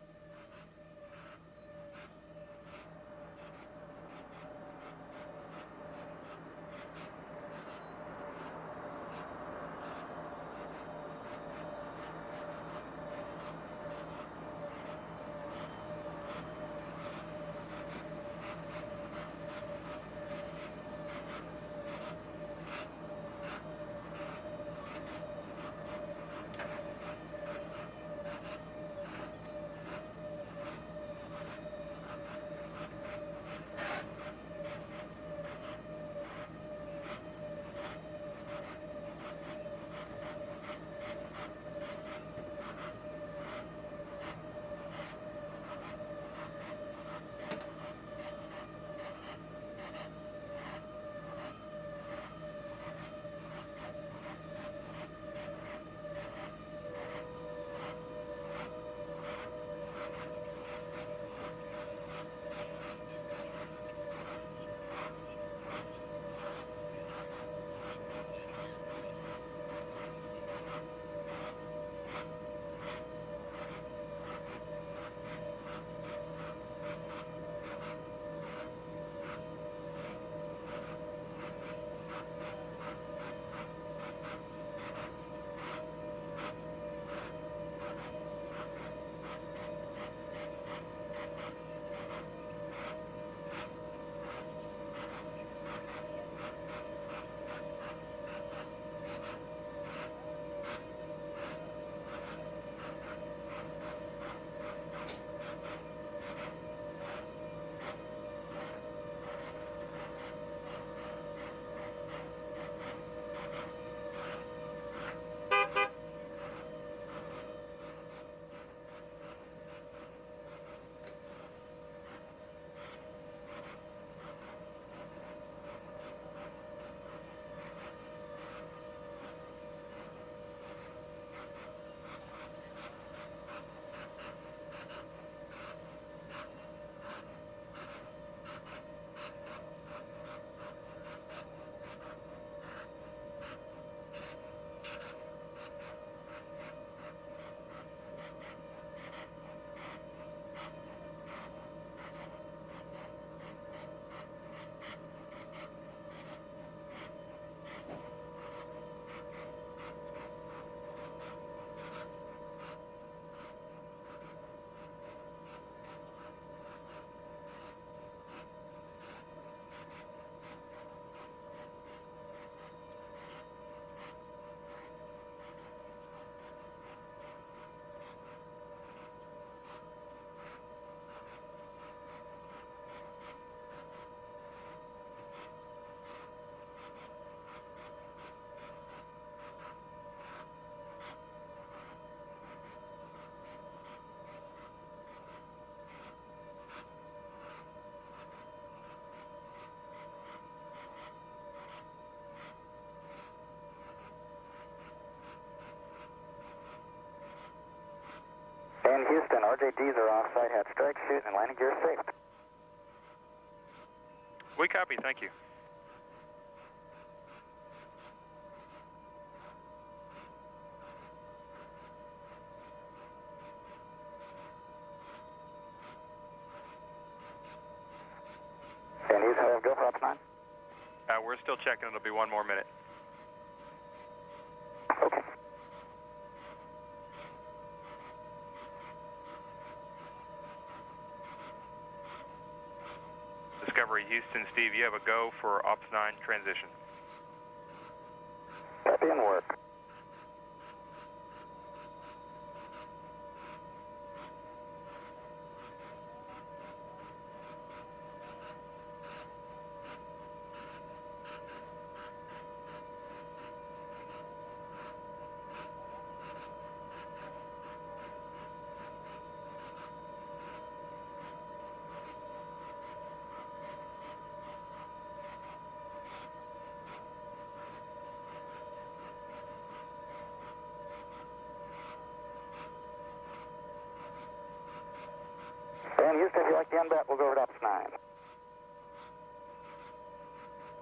In Houston, RJDs are off site, head strike, shoot, and landing gear safe. We copy, thank you. And Houston, have go for Ops 9. We're still checking, it'll be one more minute. Okay. Discovery Houston, Steve, you have a go for Ops 9 transition. Copy and work. And Houston, if you like the NBAT, we'll go over to Ops 9.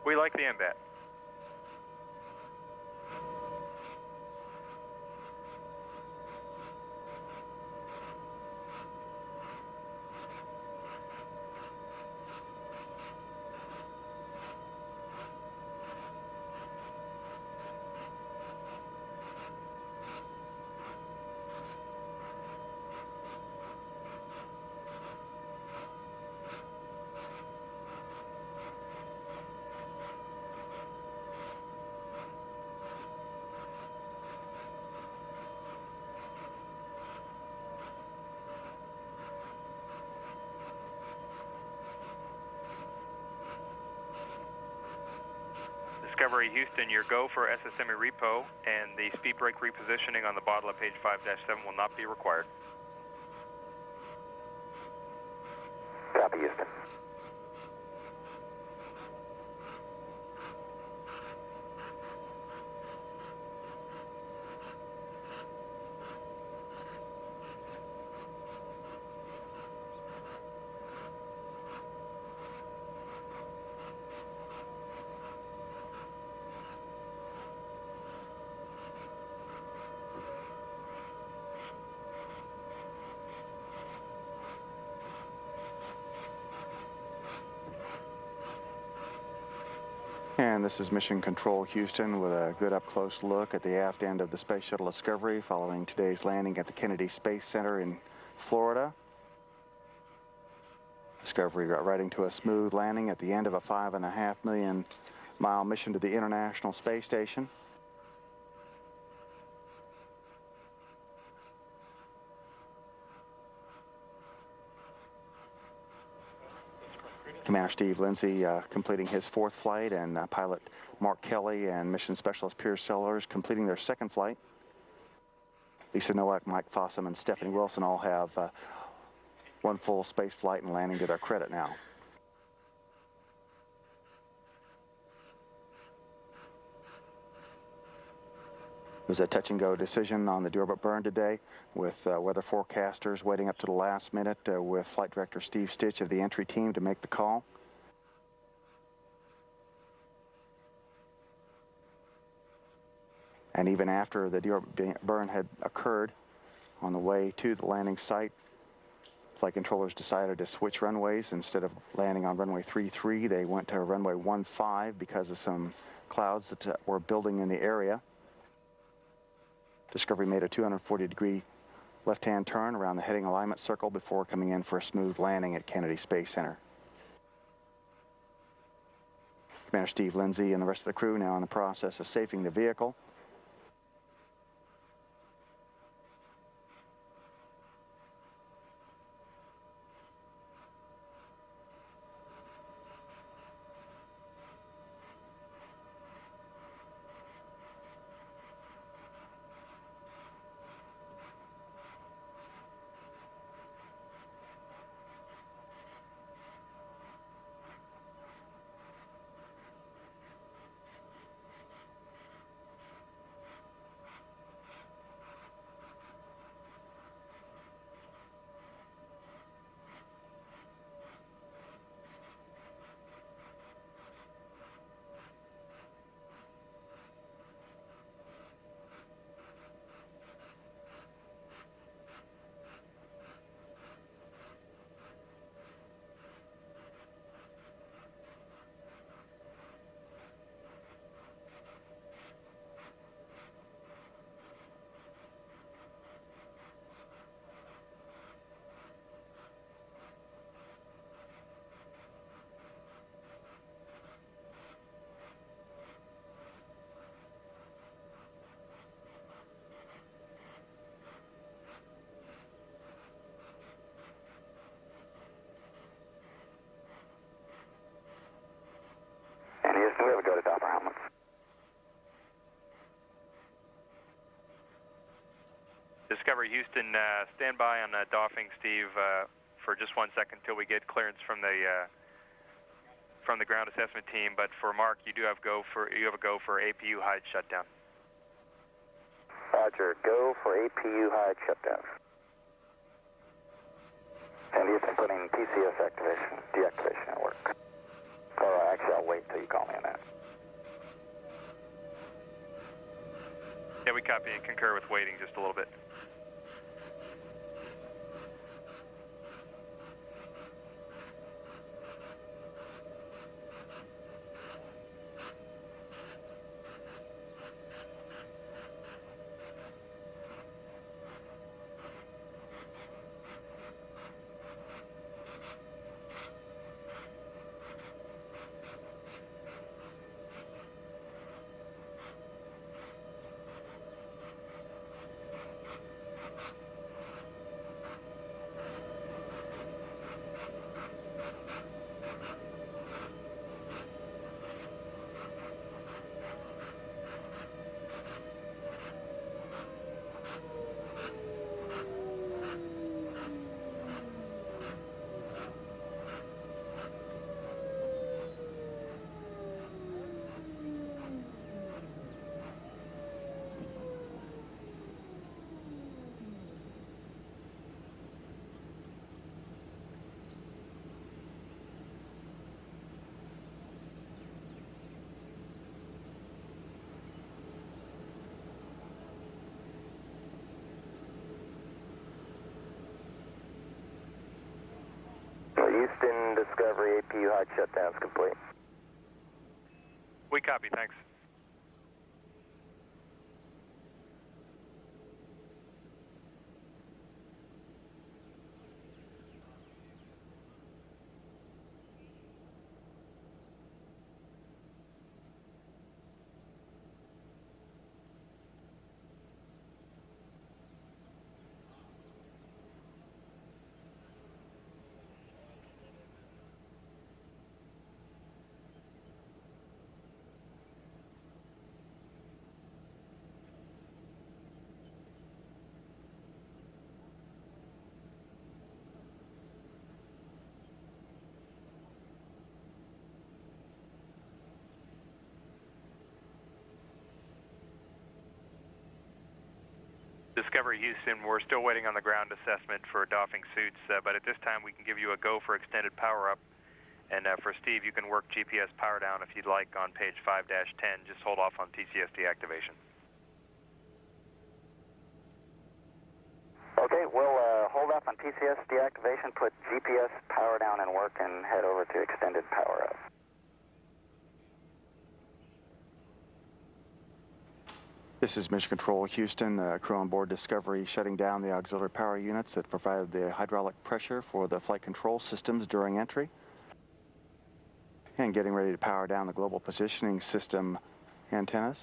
We like the MBAT. Discovery Houston, your go for SSME repo and the speed brake repositioning on the bottle at page 5-7 will not be required. Copy, Houston. And this is Mission Control Houston with a good up-close look at the aft end of the Space Shuttle Discovery following today's landing at the Kennedy Space Center in Florida. Discovery got right into a smooth landing at the end of a 5.5 million mile mission to the International Space Station. Commander Steve Lindsay completing his fourth flight, and pilot Mark Kelly and mission specialist Piers Sellers completing their second flight. Lisa Nowak, Mike Fossum, and Stephanie Wilson all have one full space flight and landing to their credit now. It was a touch-and-go decision on the deorbit burn today, with weather forecasters waiting up to the last minute with Flight Director Steve Stitch of the entry team to make the call. And even after the deorbit burn had occurred, on the way to the landing site, flight controllers decided to switch runways. Instead of landing on runway 33, they went to runway 15 because of some clouds that were building in the area. Discovery made a 240-degree left-hand turn around the heading alignment circle before coming in for a smooth landing at Kennedy Space Center. Commander Steve Lindsay and the rest of the crew now in the process of safing the vehicle. Houston, we have a go to dock our helmets. Discovery Houston, stand by on doffing, Steve, for just 1 second until we get clearance from the ground assessment team. But for Mark, you have a go for APU hide shutdown. Roger, go for APU hide shutdown. And Houston putting PCS deactivation at work. Or actually, I'll wait till you call me on that. Yeah, we copy and concur with waiting just a little bit. Houston, Discovery, APU hide shutdown's complete. We copy, thanks. Discovery Houston, we're still waiting on the ground assessment for doffing suits, but at this time we can give you a go for extended power up. And for Steve, you can work GPS power down if you'd like on page 5-10. Just hold off on TCS deactivation. Okay, we'll hold off on TCS deactivation, put GPS power down and work, and head over to extended power up. This is Mission Control Houston, crew on board Discovery shutting down the auxiliary power units that provided the hydraulic pressure for the flight control systems during entry, and getting ready to power down the global positioning system antennas.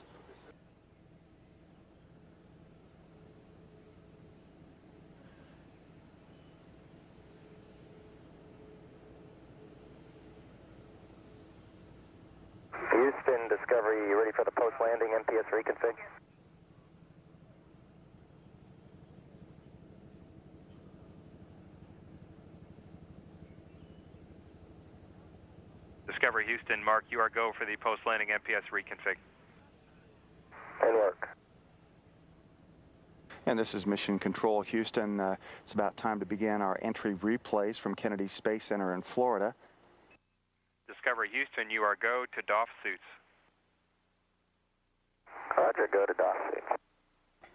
Houston, Discovery, you ready for the post-landing MPS reconfig? Discovery Houston, Mark, you are go for the post-landing MPS reconfig. And work. And this is Mission Control Houston. It's about time to begin our entry replays from Kennedy Space Center in Florida. Discovery Houston, you are go to doff suits. Roger, go to doff suits.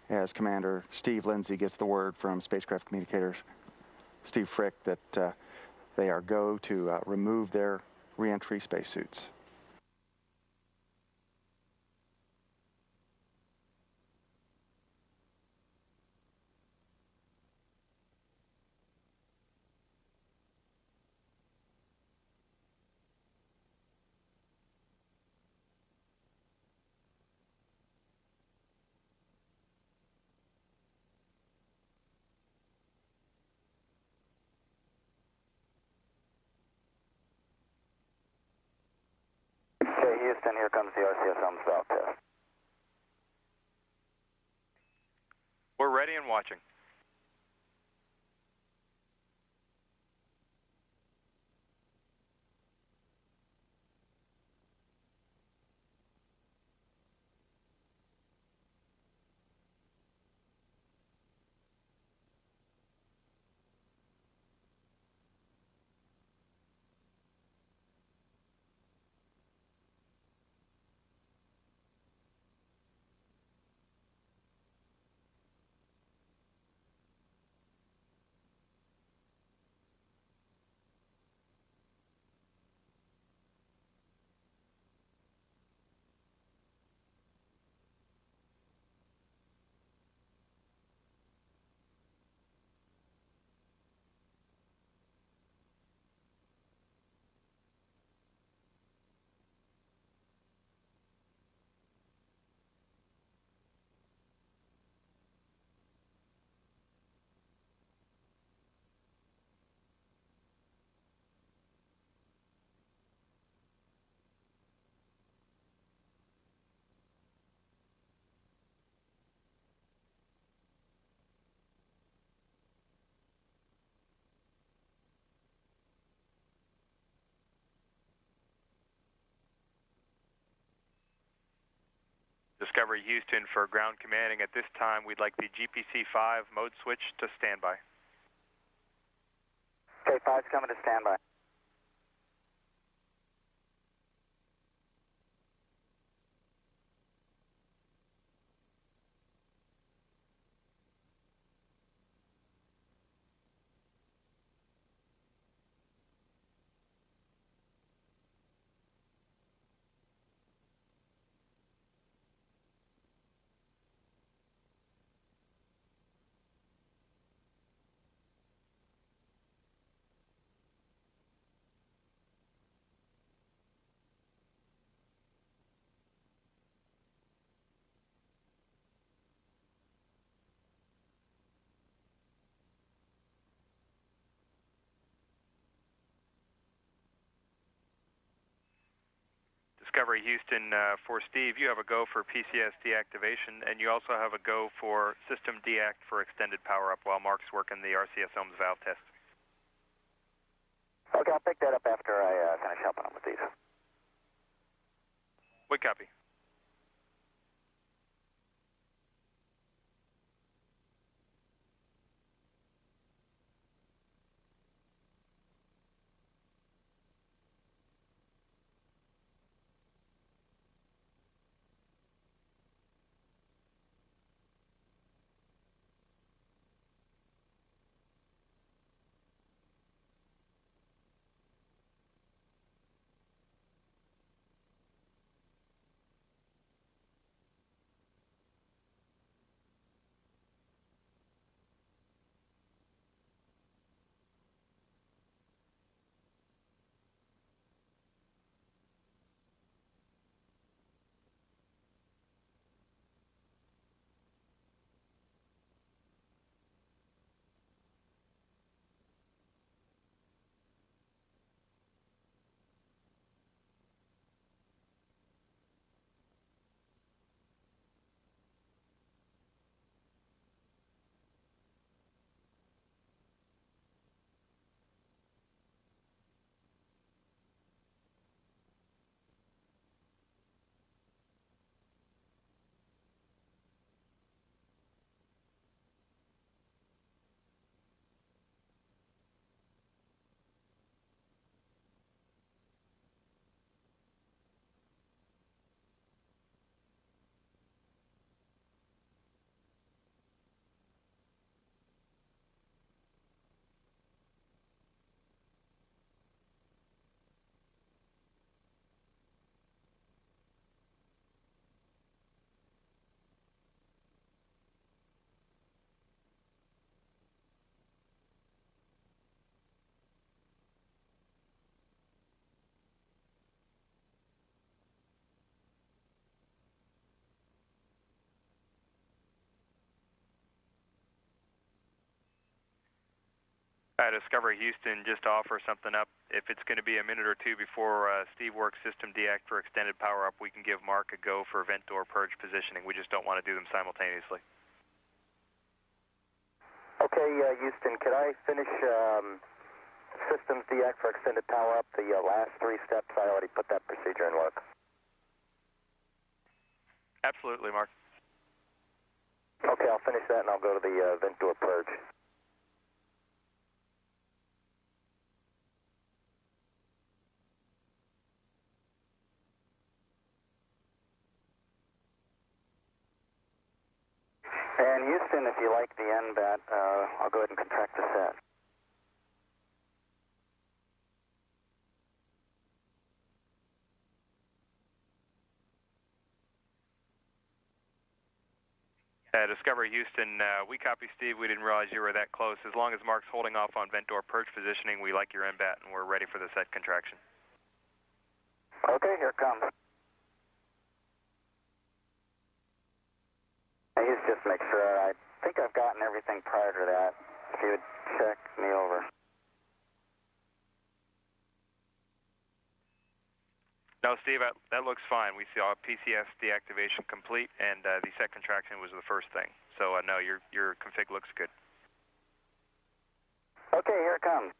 As Commander Steve Lindsay gets the word from spacecraft communicators Steve Frick that they are go to remove their reentry spacesuits. Houston, here comes the RCS-1's valve test. We're ready and watching. Discovery Houston for ground commanding. At this time, we'd like the GPC-5 mode switch to standby. Okay, 5's coming to standby. Discovery Houston for Steve, you have a go for PCS deactivation, and you also have a go for system deact for extended power up while Mark's working the RCS-ohms valve test. Okay, I'll pick that up after I finish helping them with these. We copy. Discovery Houston, just to offer something up. If it's going to be a minute or two before Steve works system deact for extended power up, we can give Mark a go for vent door purge positioning. We just don't want to do them simultaneously. Okay, Houston, could I finish systems deact for extended power up? The last 3 steps, I already put that procedure in work. Absolutely, Mark. Okay, I'll finish that and I'll go to the vent door purge. And Houston, if you like the NBAT, I'll go ahead and contract the set. Discovery Houston, we copy Steve. We didn't realize you were that close. As long as Mark's holding off on vent door purge positioning, we like your NBAT and we're ready for the set contraction. Okay, here it comes. He's just make sure. I think I've gotten everything prior to that. If you would check me over. No, Steve, that looks fine. We saw PCS deactivation complete, and the set contraction was the first thing. So, no, your config looks good. Okay, here it comes.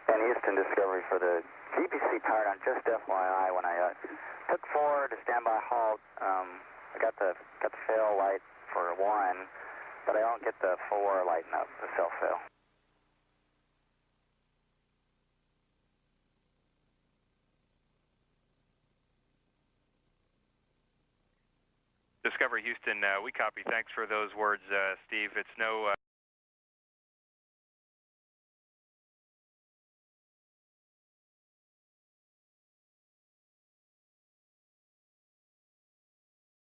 And Houston, Discovery for the GPC powered on. Just FYI, when I took forward to standby halt, I got the fail light for 1, but I don't get the 4 lighting up, the self-fail. Discovery Houston, we copy. Thanks for those words, Steve. It's no